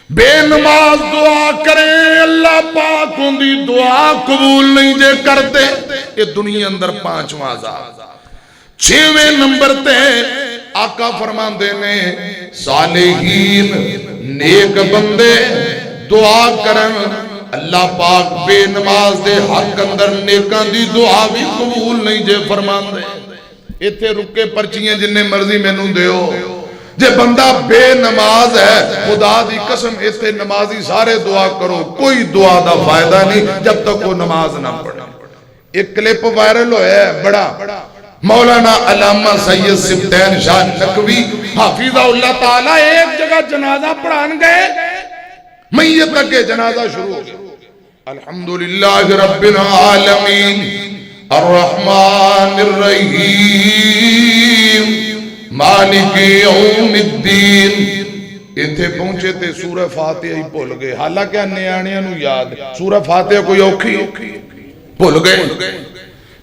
بے نماز دعا کریں اللہ پاک ان دی دعا قبول نہیں جے کرتے یہ دنیا اندر 5واں عذاب 6ویں نمبر تے آقا فرمان دینے صالحین نیک بندے دعا کریں اللہ پاک بے نماز دے حق اندر نیکان دی دعا بھی قبول نہیں جے فرمان دے ایتھے رکے پرچیاں جننے مرضی میں نوں دیو جے بندہ بے نماز ہے خدا دی قسم ایتھے نمازی سارے دعا کرو کوئی دعا دا فائدہ نہیں جب تک وہ نماز نہ پڑھا ایک کلپ وائرل ہویا ہے بڑا مولانا علامہ سید سبتین شاہ نقوی حافظہ اللہ تعالیٰ ایک جگہ جنازہ پڑھان گئے میت تک کے جنازہ شروع ہو گیا الحمدللہ رب العالمین الرحمن الرحیم مالک یوم الدین اتھے پہنچے تے سورہ فاتحہ ہی بھول گئے حالانکہ نیانیاں نو یاد سورہ فاتحہ کوئی اوکھی بھول گئے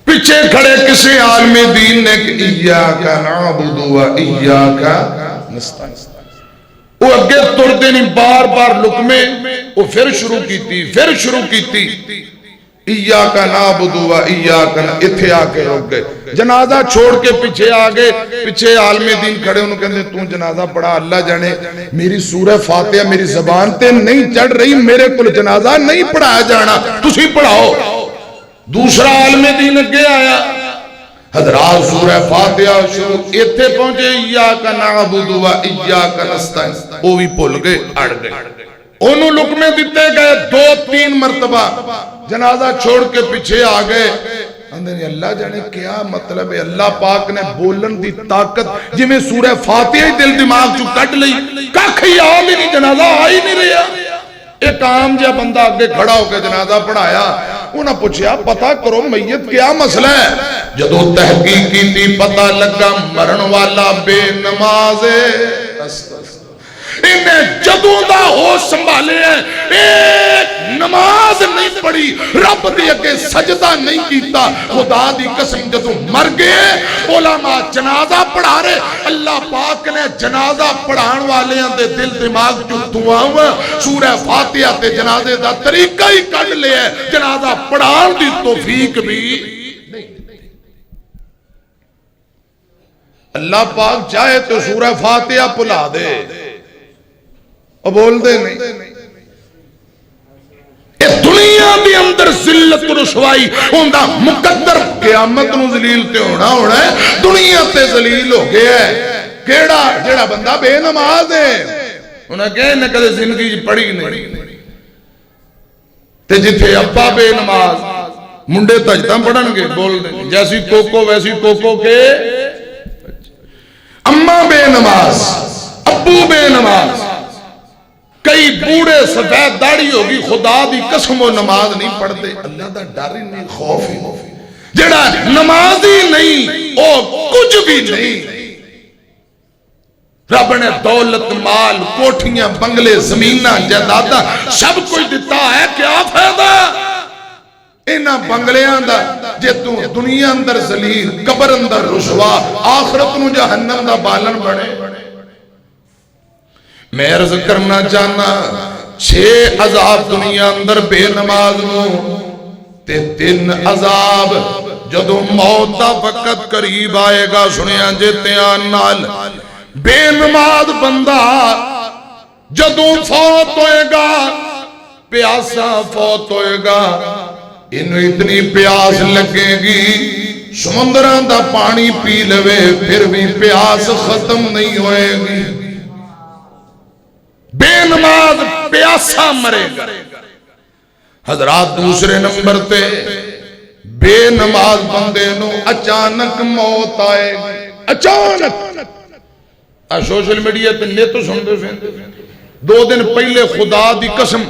پیچھے کھڑے کسی عالم دین نے کہ ایاک نعبد و ایاک نستعین وہ اگے تردے نہیں بار بار لکمے وہ پھر شروع کیتی ایاک نعبد و ایاک اتھے آکے رک گئے جنازہ چھوڑ کے پیچھے آگے پیچھے عالم دین کھڑے انہوں کہتے تو جنازہ پڑھا اللہ جانے میری سورہ فاتحہ میری زبان تے نہیں چڑھ رہی میرے کل جنازہ نہیں پڑھایا جانا تسی پڑھاؤ دوسرا عالم دین اگے آیا حضرات سورہ فاتحہ شروع ایتھے پہنچے ایاک نعبد و ایاک نستعین وہ بھی بھول گئے اڑ گئے انہوں لکمے دیتے گئے 2-3 مرتبہ جنازہ چھوڑ کے پیچھے آگئے اندھر اللہ جانے کیا مطلب ہے اللہ پاک نے بولن دی طاقت جی میں سورہ فاتحہ دل دماغ جو کٹ لئی ککھ ہی آ بھی نہیں جنازہ آئی نہیں رہا ایک عام جا بندہ آگے کھڑا ہو کے جنازہ پڑھایا انہاں پوچھیا پتہ کرو میت کیا مسئلہ ہے جدو تحقیق کی تھی پتہ لگا مرن والا بے نماز انہیں جدوں دا ہوش سنبھالے ہیں ایک نماز نہیں پڑھی رب دی اگے سجدہ نہیں کیتا خدا دی قسم جدوں مر گئے علماء جنازہ پڑھا رہے اللہ پاک نے جنازہ پڑھان والے ہیں دے دل دماغ جو دعاواں سورہ فاتحہ تے جنازے دا طریقہ ہی کٹ لے ہے جنازہ پڑھان دی توفیق بھی اللہ پاک چاہے تو سورہ فاتحہ پلا دے اور بول دے نہیں. دنیا دی اندر ذلت رسوائی ہوندہ مقدر قیامت نو ذلیل تے ہونا ہے. دنیا تے ذلیل ہو گیا ہے کیڑا جیڑا بندہ بے نماز ہے. انہیں کہے نے کدے زندگی پڑھی نہیں تے جتھے ابا بے نماز منڈے تجدہ پڑھن گے بول دیں جیسی کوکو ویسی کوکو کے اماں بے نماز ابو بے نماز. کئی بوڑھے سفید داڑھی ہوگی خدا دی قسم و نماز نہیں پڑھتے. اللہ دا ڈر ہی نہیں خوف ہی جڑا نماز ہی نہیں او کچھ بھی نہیں. رب نے دولت مال کوٹھیاں بنگلے زمیناں جائیداداں سب کچھ دیتا ہے کیا فائدہ انہاں بنگلیاں دا جے تو دنیا اندر ذلیل قبر اندر رسوا آخرت نو جہنم دا بالن بنے. میں عرض کرنا چاہنا 6 عذاب دنیا اندر بے نماز نو تے 3 عذاب جدو موت دا وقت قریب آئے گا. سنیا جیتیان نال بے نماز بندہ جدو فوت ہوئے گا پیاسا فوت ہوئے گا انہوں اتنی پیاس لگے گی سمندران دا پانی پی لوے پھر بھی پیاس ختم نہیں ہوئے گی. بے نماز پیاسا مرے گا. حضرات دوسرے نمبر تے بے نماز بندے نو اچانک موت آئے گی. اچانک سوشل میڈیا تے نیتو سن دے 2 دن پہلے خدا دی قسم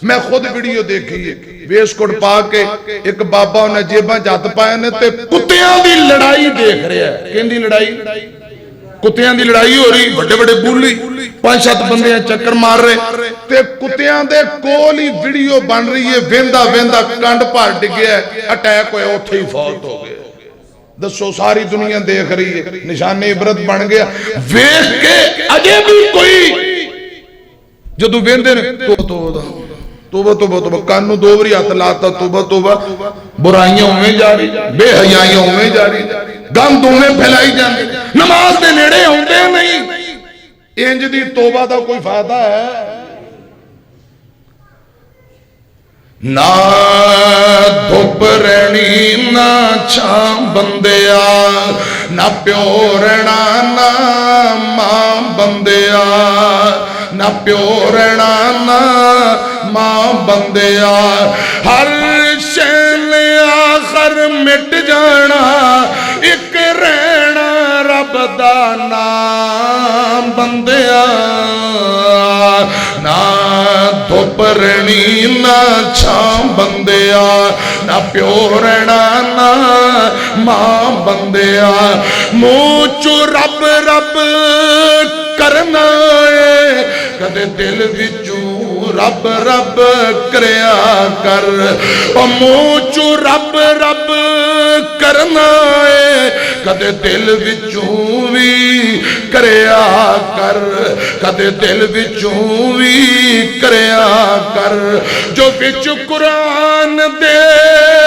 میں خود ویڈیو دیکھی ہے ویس کوٹ پا کے ایک بابا نے جیباں جات پائے نے تے کتیاں دی لڑائی دیکھ رہے ہیں. کہیں دی لڑائی کتیاں دی لڑائی ہو رہی بڑے بڑے بولی 5-7 بندے چکر مار رہے تے کتیاں دے کولی ویڈیو بن رہی ہے ویندہ ویندہ کانڈ پار ڈگیا ہے اٹیک ہوئے اتھے ہی فوت ہو گئے. دسو ساری دنیا دیکھ رہی ہے نشان عبرت بن گیا. ویکھ کے اجے بھی کوئی جدو ویندے نے توبہ توبہ توبہ کانو 2 باری ہاتھ لاتا توبہ توبہ برائیاں ہوئے جا رہی بے حیائیاں ہوئے جا رہی گند ہوئے پھیلائی جاندے نماز دے نیڑے ہوندے نہیں. انج دی توبہ دا کوئی فائدہ ہے نہ دھوپ رہنی نہ چھاں بندیا نہ پیو رہنا نہ ماں بندیا نہ پیو رہنا نہ ماں بندیا ہر شین آخر مٹ جانا ایک رہنا رب دا نام بندیا نہ دھوپ رہنی نہ چھاں بندیا نہ پیو رہنا نہ ماں بندیا منہ چو رب رب کرنا ہے کدے دل وچوں رب رب کریا کر منہ چو رب رب کرنا ہے کدے دل وچوں بھی کریا کر کدے دل وچوں بھی کریا کر جو وچ قرآن دے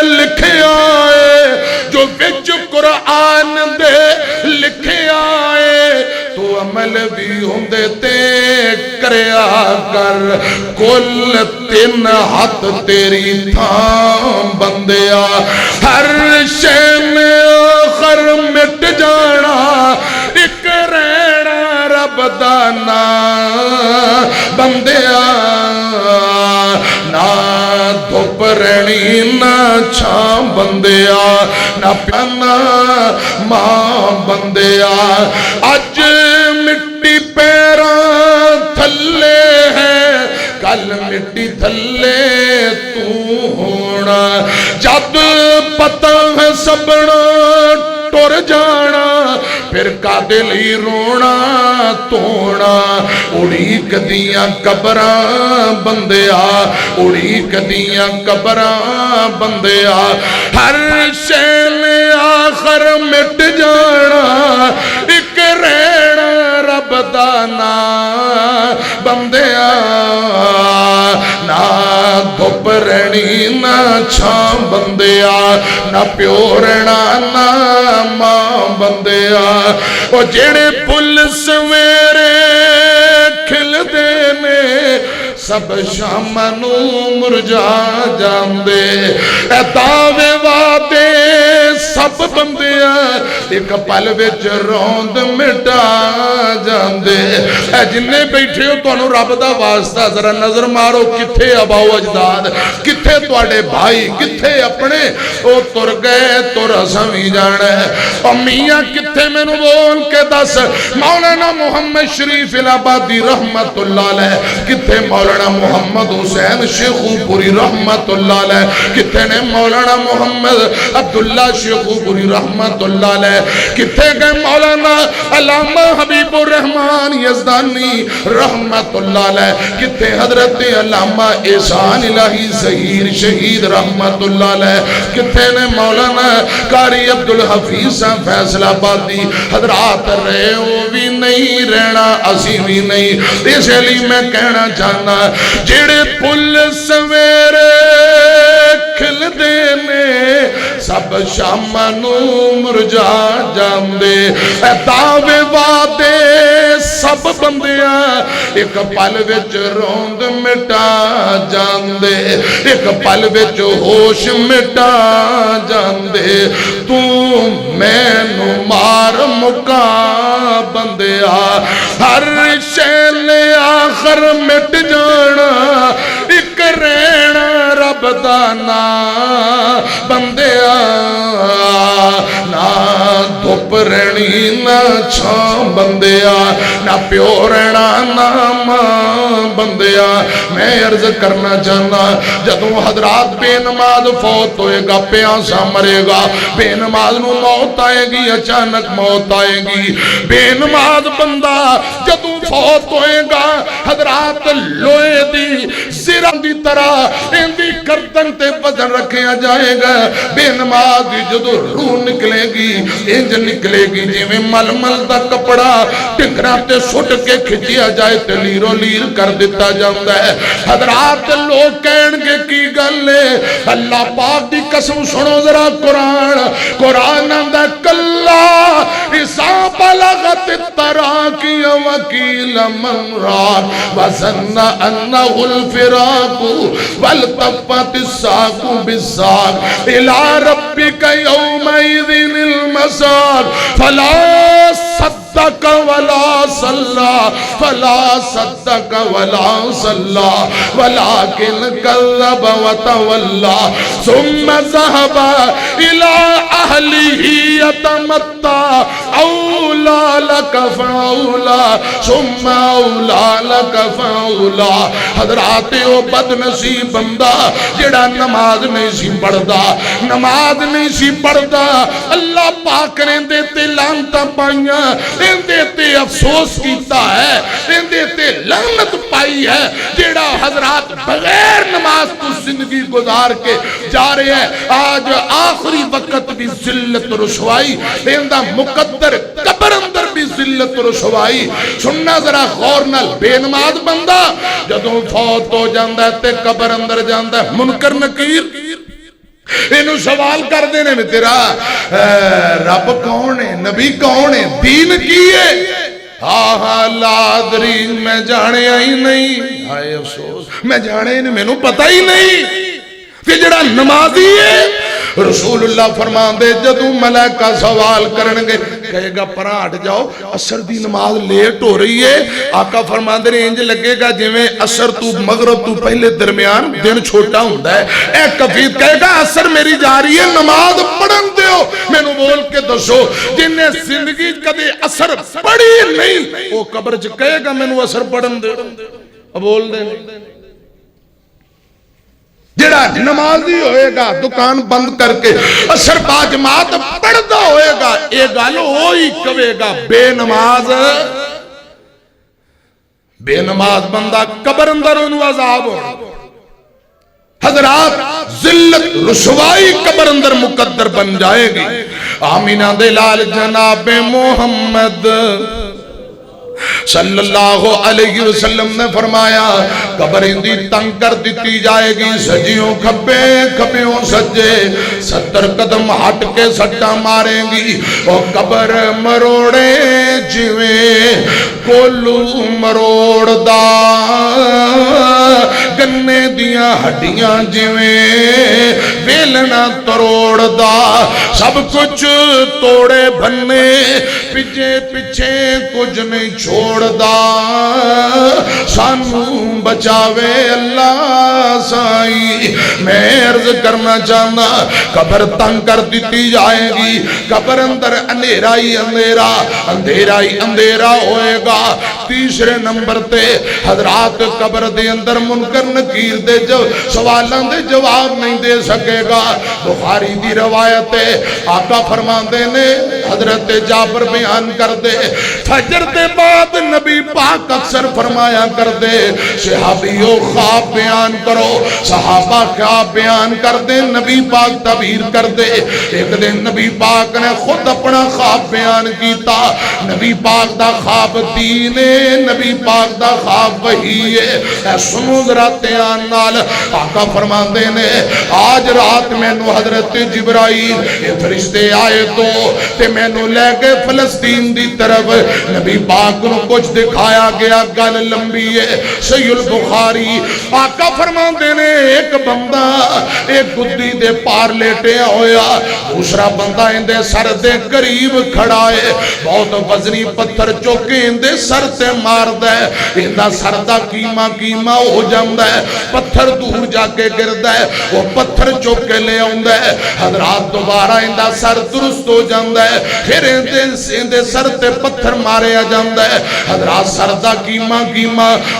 لکھیا ہے جو وچ قرآن دے لکھیا ہے تو عمل بھی ہوندے تے کریا کر کل 3 ہاتھ تیری تھام بندیا ہر شے میں آخر مٹ جانا ایک رہنا رب دا نام بندیا نہ دھوپ رہنی نہ چھاں بندیا نہ پیانا ماں بندیا اج مٹی پیراں تھلے ہے کل مٹی تھلے تو ہونا جب پتہ ہے سبنا ٹر جانا پھر کادے لی رونا تونا اڑی کدیاں قبراں بندیا اڑی کدیاں قبراں بندیا ہر شے آخر مٹ جانا ایک رہنا رب دا نام بندیا نہ دھوپ رہنی نہ چھاں بندیا نہ پیو رہنا نہ ماں بندیا او جیڑے پل سویرے کھل دینے سب شام نو مرجا جاندے اے دعوے وعدے سب بندیاں ایک پل وچ روند مٹا جاندے اے جننے بیٹھے ہو تانوں رب دا واسطہ ذرا نظر مارو کتھے آباؤ اجداد کتھے تواڈے بھائی کتھے اپنے او تر گئے تر اساں وی جانا ہے او میاں کتھے مینوں بول کے دس مولانا محمد شریف الہبادی رحمت اللہ علیہ کتھے مولانا محمد حسین شیخو پوری رحمت اللہ علیہ کتھے نے مولانا محمد عبداللہ شیخو پوری رحمت اللہ علیہ کتھے گئے مولانا علامہ حبیب الرحمن یزدانی رحمت اللہ علیہ کتھے حضرت علامہ احسان الہی ظہیر شہید رحمت اللہ علیہ کتھے نے مولانا قاری عبدالحفیظ فیصل آبادی حضرات رہے ہو بھی نہیں رہنا اسی بھی نہیں اس لیے میں کہنا چاہنا جڑے پل سویرے کھل دینے سب شام نو مرجا جاندے اے دعوے وعدے سب بندیاں ایک پل وچ روند مٹا جاندے ایک پل وچ ہوش مٹا جاندے تو مینوں مار مکا بندیا ہر شے آخر مٹ جانا ایک رہنا رب دا نام بندیا نہ دھوپ رہنی نہ چھاں بندیا نہ پیو رہنا نہ ماں بندیا میں عرض کرنا چاہنا جدوں حضرات بے نماز فوت ہوئے گا پیاسا مرے گا بے نماز نو موت آئے گی اچانک موت آئے گی بے نماز بندہ جدوں فوت ہوئے گا حضرات لوئے دی زیران دی طرح ان دی گردن تے وزن رکھیا جائے گا بے نماز دی جدوں روح نکلے گی انج نکلے گی جی میں مل مل دا کپڑا ٹنگرہ تے سٹ کے کھچیا جائے تے لیرو لیر کر دیتا جاندہ ہے حضرات لوگ کہنگے کی گلے اللہ پاک دی قسم سنو ذرا قرآن اندہ کلا اسا بلغت التراکی وکیل من راک وزن انہو الفراق والتفت الساق بالساق الى ربک یومئذن المساق فلا صدق ولا صلى فلا صدق ولا صلى ولكن كذب وتولى ثم ذهب إلى أهله يتمتع أولى لك فأولى ثم أولى لك فأولى حضرات او بد نصیب بندہ جڑا نماز نہیں سی پڑھدا نماز نہیں سی پڑھدا اللہ پاک نے دیتے لانتا پائیاں ان دیتے افسوس کیتا ہے ان دیتے لعنت پائی ہے جیڑا حضرات بغیر نماز تو زندگی گزار کے جا رہے ہیں آج آخری وقت بھی ذلت رسوائی ان دا مقدر قبر اندر بھی ذلت رسوائی سننا ذرا غور نال بے نماز بندہ جدوں فوت ہو جاندہ ہے تے قبر اندر جاندہ ہے منکر نکیر انہوں سوال کر دینے میں تیرا رب کون ہے نبی کون ہے دین کی ہے آہا لادری میں جانے آئی نہیں آئے افسوس میں جانے ہی نہیں میں نوں پتہ ہی نہیں کہ جڑا نمازی ہے رسول اللہ فرمان دے جدوں ملائکہ سوال کرنگے کہے گا پرہاں ہٹ جاؤ عصر دی نماز لیٹ ہو رہی ہے آقا فرمان دے انج لگے گا جویں عصر تو مغرب تو پہلے درمیان دن چھوٹا ہوندہ ہے اے کفید کہے گا عصر میری جا رہی ہے نماز پڑھن دیو میں نو بول کے دسو جن نے زندگی کدے عصر پڑھی نہیں وہ قبر چ کہے گا میں نو عصر پڑھن دیو بول دے جڑا نمازی ہوئے گا دکان بند کر کے عصر با جماعت پڑھدا ہوئے گا اے گل ہوئی کہے گا بے نماز بندہ قبر اندر انہوں عذاب ہو حضرات ذلت رسوائی قبر اندر مقدر بن جائے گی آمینہ دلال جناب محمد صلی اللہ علیہ وسلم نے فرمایا قبر اندی تنگ کر دیتی جائے گی سجیوں کھبے کھبیوں سجے 70 قدم ہٹ کے سٹا ماریں گی اور قبر مروڑے جویں کولو مروڑ دا گنے دیاں ہڈیاں جویں ویلنا تروڑ دا سب کچھ توڑے بھنے پیچھے پیچھے کچھ نہیں چھوڑ دا سانو بچاوے اللہ سائی میں عرض کرنا چاہنا قبر تنگ کر دیتی جائے گی قبر اندر اندھیرا ہی اندھیرا اندھیرا ہی اندھیرا ہوئے گا تیسرے نمبر تے حضرات قبر دے اندر منکر نکیر دے سوالاں دے جواب نہیں دے سکے گا بخاری دی روایت ہے آقا فرماندے نے حضرت جابر بیان کر دے فجر دے بعد نبی پاک اکثر فرمایا کر دے صحابیوں خواب بیان کرو صحابہ خواب بیان کر دے نبی پاک تعبیر کر دے ایک دن نبی پاک نے خود اپنا خواب بیان کیتا نبی پاک دا خواب دین ہے نبی پاک دا خواب وحی ہے اے سنو ذرا تیان نال آقا فرماندے نے آج رات میں نو حضرت جبرائیل یہ فرشتے آئے تو تے میں نو لے کے فلسطین دی طرف نبی پاک نو کچھ دکھایا گیا گل لمبی ہے صحیح البخاری آقا فرماندے نے ایک بندہ ایک گدی دے پار لیٹے ہویا دوسرا بندہ اندے سر دے قریب کھڑا ہے بہت وزنی پتھر چوکے اندے سر تے مار دے اندہ سر دا کیما ہو جاندہ ہے پتھر دور جا کے گردہ ہے وہ پتھر چوکے لے آندہ ہے حضرات دوبارہ اندہ سر درست ہو جاندہ ہے پھر اندے سر تے پتھر مارے آ جاندہ ہے حضرات سر دا کیما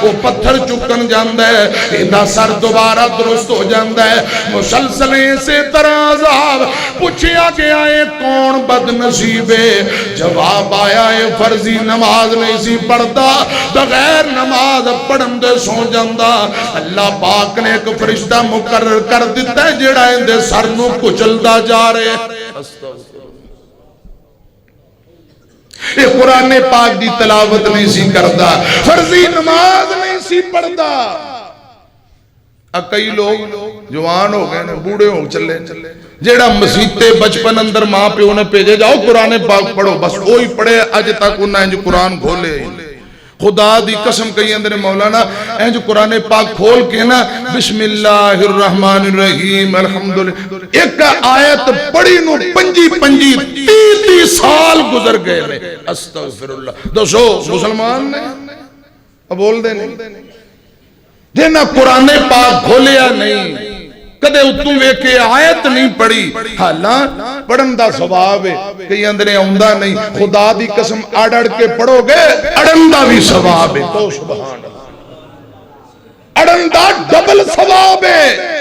وہ پتھر چکن جاندہ ہے اندہ سر دوبارہ درست ہو جاندہ ہے مسلسلیں سے طرح عذاب پوچھیا گیا ہے کون بد نصیب ہے جواب آیا ہے فرضی نماز نہیں سی پڑھتا بغیر نماز پڑھن دے سو جاندہ اللہ پاک نے ایک فرشتہ مقرر کر دیتا ہے جیڑا اندے سر نو کچلدہ جا رہے یہ قرآن پاک دی تلاوت نہیں سی کردا فرضی نماز نہیں سی پڑھدا کئی لوگ جوان ہو گئے بوڑھے ہو چلے جیڑا مسیتے بچپن اندر ماں پہ انہیں پیجے جاؤ قرآن پاک پڑھو بس وہی پڑھے اج تک انہیں انج قرآن کھولے خدا دی قسم کہی اندر مولانا انج قرآن پاک کھول کے نا بسم اللہ الرحمن الرحیم الحمدللہ ایک آیت پڑھی نو پنجی 30 سال گزر گئے استغفر اللہ دوسو مسلمان نے اب بول دے نہیں جنہ قرآن پاک کھولیا نہیں کدے اتوں ویکے آیت نہیں پڑھی حالاں پڑھن دا ثواب ہے کئی اندرے آؤندہ نہیں خدا دی قسم اڑ کے پڑھو گے اڑن دا بھی ثواب ہے تو سبحان اللہ اڑن دا ڈبل ثواب ہے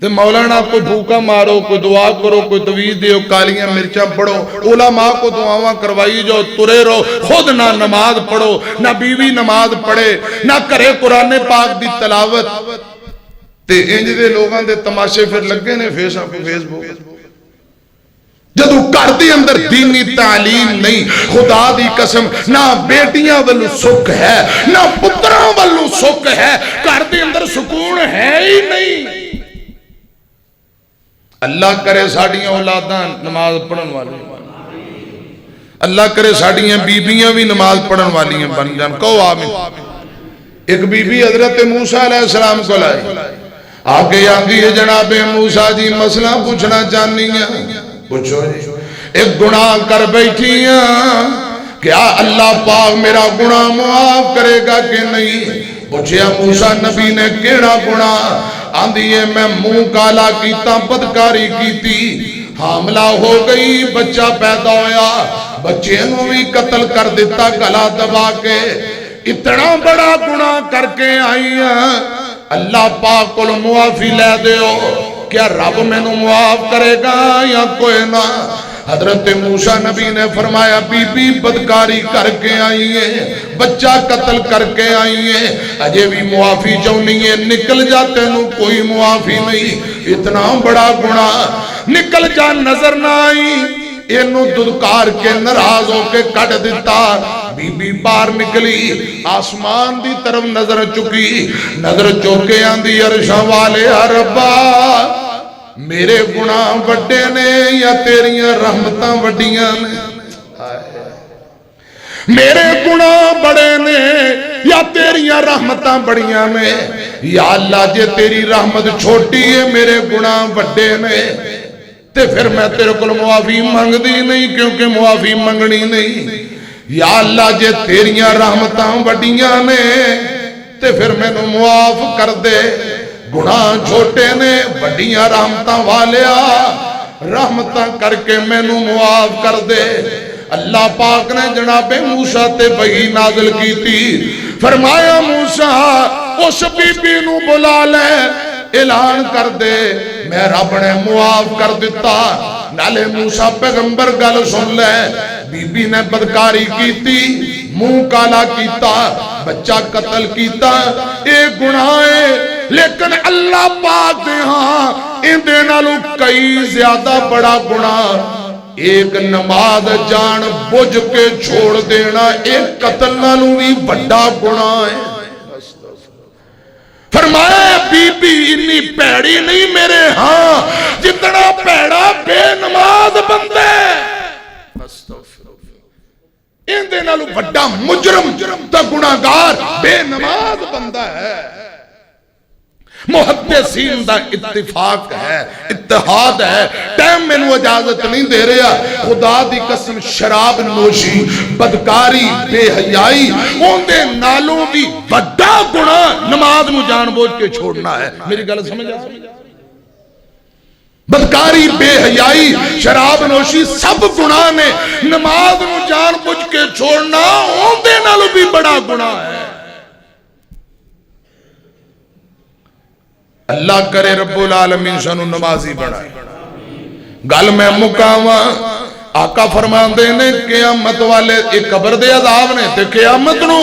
تو مولانا کوئی بھوکا مارو کوئی دعا کرو کوئی تویز دیو کالیاں مرچاں پڑھو علماء کو دعاواں کروائی جو ترے رو خود نہ نماز پڑھو نہ بیوی نماز پڑھے نہ کرے قرآن پاک دی تلاوت تے انج دے لوگاں دے تماشے پھر لگے نے فیس بک جدو کر دی اندر دینی تعلیم نہیں خدا دی قسم نہ بیٹیاں والو سکھ ہے نہ پتراں والو سکھ ہے کر دی اندر سکون ہے ہی نہیں اللہ کرے ساڑیاں اولاداں نماز پڑھن والی اللہ کرے ساڑیاں بیبیاں بھی نماز پڑھن والی بن جان کہو آمین ایک بی بی حضرت موسیٰ علیہ السلام کو لائے آگے آگی ہے جناب موسیٰ جی مسئلہ پوچھنا چاہنی ہیں پوچھو جی ایک گناہ کر بیٹھی ہیں کیا اللہ پاک میرا گناہ معاف کرے گا کہ نہیں پوچھیا موسیٰ نبی نے کیڑا گناہ آندھیے میں منہ کالا کیتا بدکاری کیتی حاملہ ہو گئی بچہ پیدا ہویا بچے نو بھی قتل کر دیتا گلا دبا کے اتنا بڑا گناہ کر کے آئی ہیں اللہ پاک کو معافی لے دیو کیا رب میں نو معاف کرے گا یا کوئی نہ حضرت موسیٰ نبی نے فرمایا بی بی بدکاری کر کے آئی ہے بچہ قتل کر کے آئی ہے اجے بھی معافی جو نہیں ہے نکل جاتے نو کوئی معافی نہیں اتنا بڑا گناہ نکل جا نظر نہ آئی اینو ددکار کے ناراض ہو کے کٹ دیتا بی بی باہر نکلی آسمان دی طرف نظر چکی نظر چوکے آندی عرشاں والے ربا میرے گناہ وڈے نے یا تیریاں رحمتاں وڈیاں نے میرے گناہ بڑے نے یا تیریاں رحمتاں بڑیاں نے یا اللہ جے تیری رحمت چھوٹی ہے میرے گناہ بڑے نے تے پھر میں تیرے کو معافی مانگ دی نہیں کیونکہ معافی منگنی نہیں یا اللہ جے تیریاں رحمتاں بڑیاں نے تے پھر میں نو معاف کر دے گناہ چھوٹے نے بڑیاں رحمتاں والیا رحمتاں کر کے میں نو معاف کر دے اللہ پاک نے جناب موسیٰ تے وحی نازل کی تھی فرمایا موسیٰ اس بی بی نو بلا لے اعلان کر دے میں رب نے معاف کر دیتا نالے موسیٰ پیغمبر گل سن لے بی بی نے بدکاری کی تھی منہ کالا کیتا بچہ قتل کیتا ایک گناہ ہے لیکن اللہ پاک دے ہاں ان دے نالو کئی زیادہ بڑا گناہ ایک نماز جان بجھ کے چھوڑ دینا ایک قتل نالو بھی بڑا گناہ ہے فرمایا بی بی اتنی پیڑی نہیں میرے ہاں جتنا پیڑا بے نماز بندے ان دے نالو بڑا مجرم تا گناہگار بے نماز بندہ ہے محدثین دا اتفاق ہے اتحاد ہے ٹائم میں نو اجازت نہیں دے رہا خدا دی قسم شراب نوشی بدکاری بے حیائی ان دے نالوں بھی بڑا گناہ نماز نو جان بوجھ کے چھوڑنا ہے میری گل سمجھ آ بدکاری بے حیائی شراب نوشی سب گناہ نے نماز نو جان بوجھ کے چھوڑنا ان دے نالوں بھی بڑا گناہ ہے اللہ کرے رب العالمین سانو نمازی بنائے گل میں مقامہ آقا فرمان دینے قیامت والے ایک قبر دے عذاب نے تے قیامت نو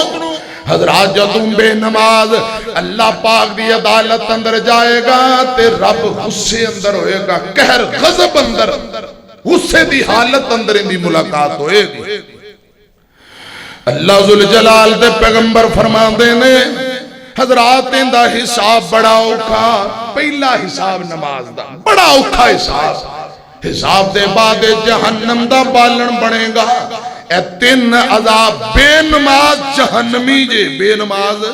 حضرات جدوں بے نماز اللہ پاک دی عدالت اندر جائے گا تے رب غصے اندر ہوئے گا قہر غضب اندر غصے دی حالت اندر ان دی ملاقات ہوئے گی اللہ ذوالجلال دے پیغمبر فرمان دینے حضرات اندہ حساب بڑا اوکھا پہلا حساب نماز دا بڑا اوکھا حساب دے بعد جہنم دا بالن بنے گا اے تین عذاب بے نماز جہنمی جے بے نماز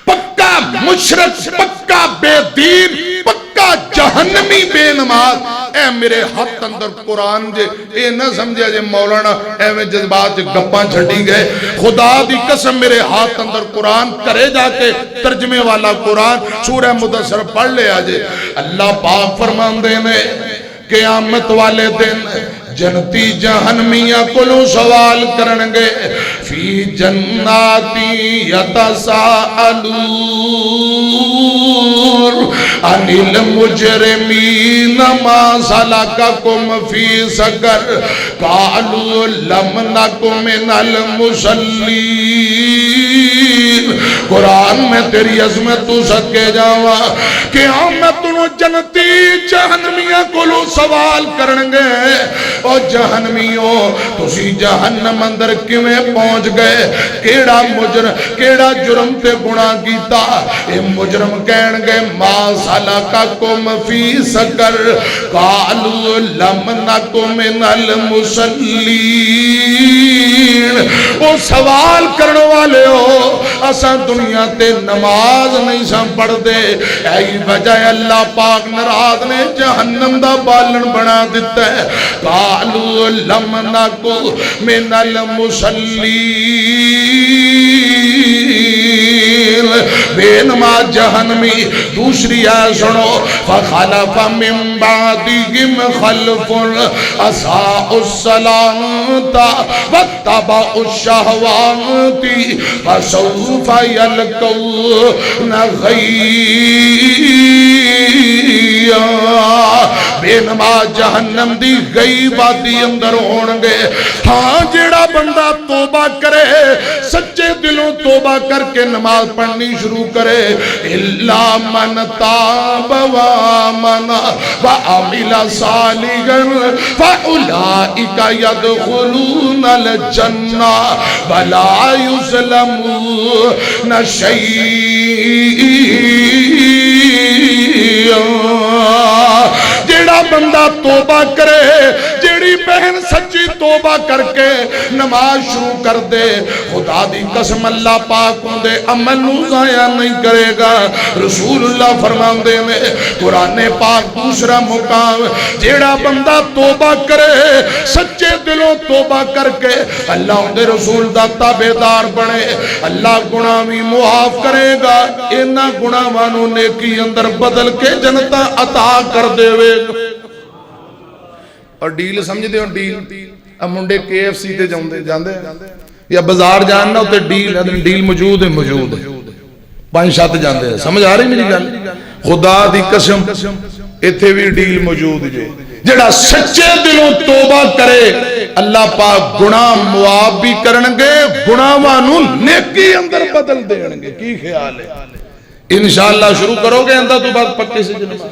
پکا مشرک پکا بے دین پکا جہنمی بے نماز اے میرے ہاتھ اندر قرآن جے اے نہ سمجھے جے مولانا اے میں جذبات گپاں چھٹی گئے خدا دی قسم میرے ہاتھ اندر قرآن کرے جا کے ترجمے والا قرآن سورہ مدثر پڑھ لے آجے اللہ پاک فرمان دینے قیامت والے دن جنتی جہنمیاں کلو سوال کرنگے فی جناتی یتساءلون عن المجرمین ما سلککم فی سقر قالوا لم نک من المصلین قرآن میں تیری عظمت تو صدقے جاوا قیامت نو جنتی جہنمیاں کلو سوال کرنگے اور جہنمیوں تسی جہنم اندر کیویں پہنچ گئے کیڑا جرم تے گناہ کیتا اے مجرم کہن گے ما سلککم فی سقر قالوا لم نک من المصلین او سوال کرنے والے ہو اساں دنیا تے نماز نہیں ساں پڑھ دے ایہی وجہ اللہ پاک ناراض نے جہنم دا بالن بنا دیتا ہے قالوا لم نک من المصلین بے نماز جہنمی دوسری آیت سنو فخلف من بعدهم خلف اضاعوا الصلاۃ واتبعوا الشہوات فسوف یلقون غیا بے نماز جہنم دی گئی بادی اندر ہونگے ہاں جیڑا بندہ توبہ کرے سچے دلوں توبہ کر کے نماز پڑھنی شروع کرے الا من تاب وآمن وعمل صالحا فاولئک يدخلون الجنہ ولا يظلمون شیئا جیڑا بندہ توبہ کرے جیڑی بہن سچی توبہ کر کے نماز شروع کر دے خدا دی قسم اللہ پاک دے عمل نو ضائع نہیں کرے گا رسول اللہ فرمان دے میں قرآن پاک دوسرا مقام جیڑا بندہ توبہ کرے سچے دلوں توبہ کر کے اللہ دے رسول دا تابعدار بنے اللہ گناہ بھی معاف کرے گا انہاں گناہاں نیکی اندر بدل کے جنتا عطا کر دے وے اور ڈیل سمجھ دے اور ڈیل اب منڈے KFC تے جاندے یا بازار جاننا ہوتے ڈیل موجود ہے موجود ہے 5-7 جاندے سمجھ آ رہی میری گل خدا دی قسم ایتھے بھی ڈیل موجود ہے جڑا سچے دلوں توبہ کرے اللہ پاک گناہ معاف بھی کرنگے گناہاں نو نیکی اندر بدل دینگے کی خیال ہے انشاءاللہ شروع کرو گے اندر تو بعد پکے سے نماز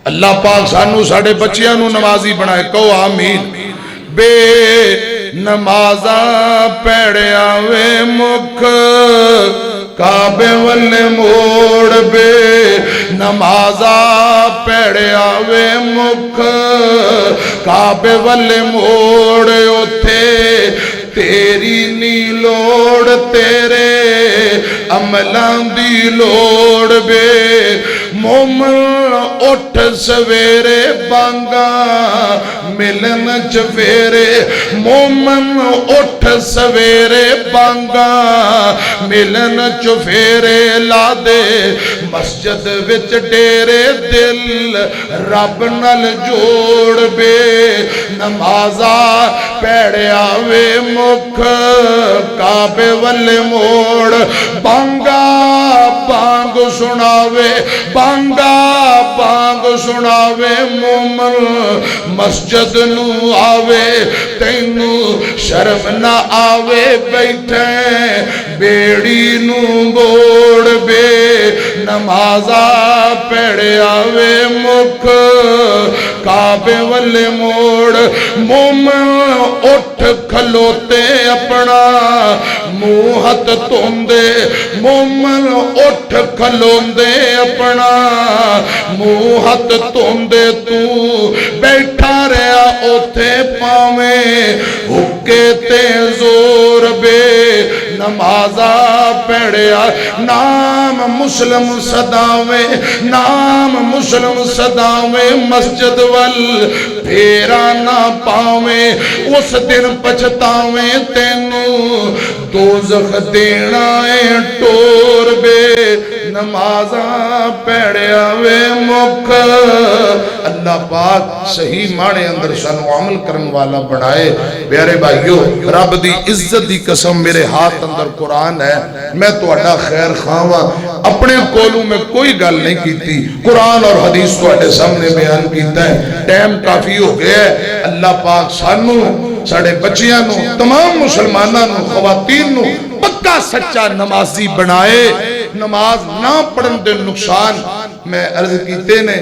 اللہ پاک سانو ساڑھے بچیاں نو نمازی بنائے کہو آمین بے نمازاں پیڑیا وے مکھ کعبے والے موڑ بے نمازاں پیڑیا وے مکھ کعبے والے موڑ اٹھے تیری نی لوڑ تیرے عملان دی لوڑ بے مومن اٹھ سویرے بانگا ملن چفیرے مومن اٹھ سویرے بانگا ملن چفیرے لا دے مسجد وچ ڈیرے دل رب نل جوڑ بے نمازا پیڑے آوے مکھ کعبے والے موڑ بانگا بانگ سناوے بانگا بانگ سناوے مومن مسجد نو آوے تینو شرم نہ آوے بیٹھے بیڑی نو گوڑ بے نمازا پیڑے آوے مکھ کعبے والے موڑ مومن اٹھ کھلوتے اپنا موہت توندے مومن اٹھ کھلوندے اپنا موہت توندے تو بیٹھا رہا اوتھے پاویں حکے تے زور بے نمازا پیڑیا نام مسلم صداویں نام مسلم صداویں مسجد وال پھیرا نہ پاویں اس دن پچھتاویں تینوں دوزخ دینا ہے ٹور بے نمازاں پیڑیا وے مکھ اللہ پاک صحیح مانے اندر سانو عمل کرن والا بنائے پیارے بھائیو رب دی عزت دی قسم میرے ہاتھ اندر قرآن ہے میں تو اڈا خیر خواہاں اپنے کولوں میں کوئی گل نہیں کیتی قرآن اور حدیث کو اڈے سامنے بیان کیتا ہے ٹائم کافی ہو گیا ہے اللہ پاک سانو ساڑھے بچیاں نو تمام مسلمانہ نو خواتین نو پکا سچا نمازی بنائے نماز نہ پڑھن دے نقصان میں عرض کیتے نے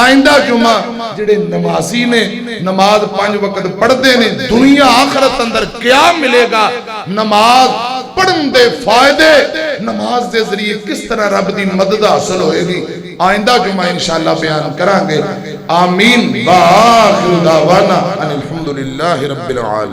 آئندہ جمعہ جڑے نمازی نے نماز 5 وقت پڑھتے نے دنیا آخرت اندر کیا ملے گا نماز پڑھن دے فائدے نماز دے ذریعے کس طرح رب دی مدد حاصل ہوئے گی آئندہ جمعہ انشاءاللہ بیان کرانگے آمین وآخر دعوانا ان الحمدللہ رب العالمین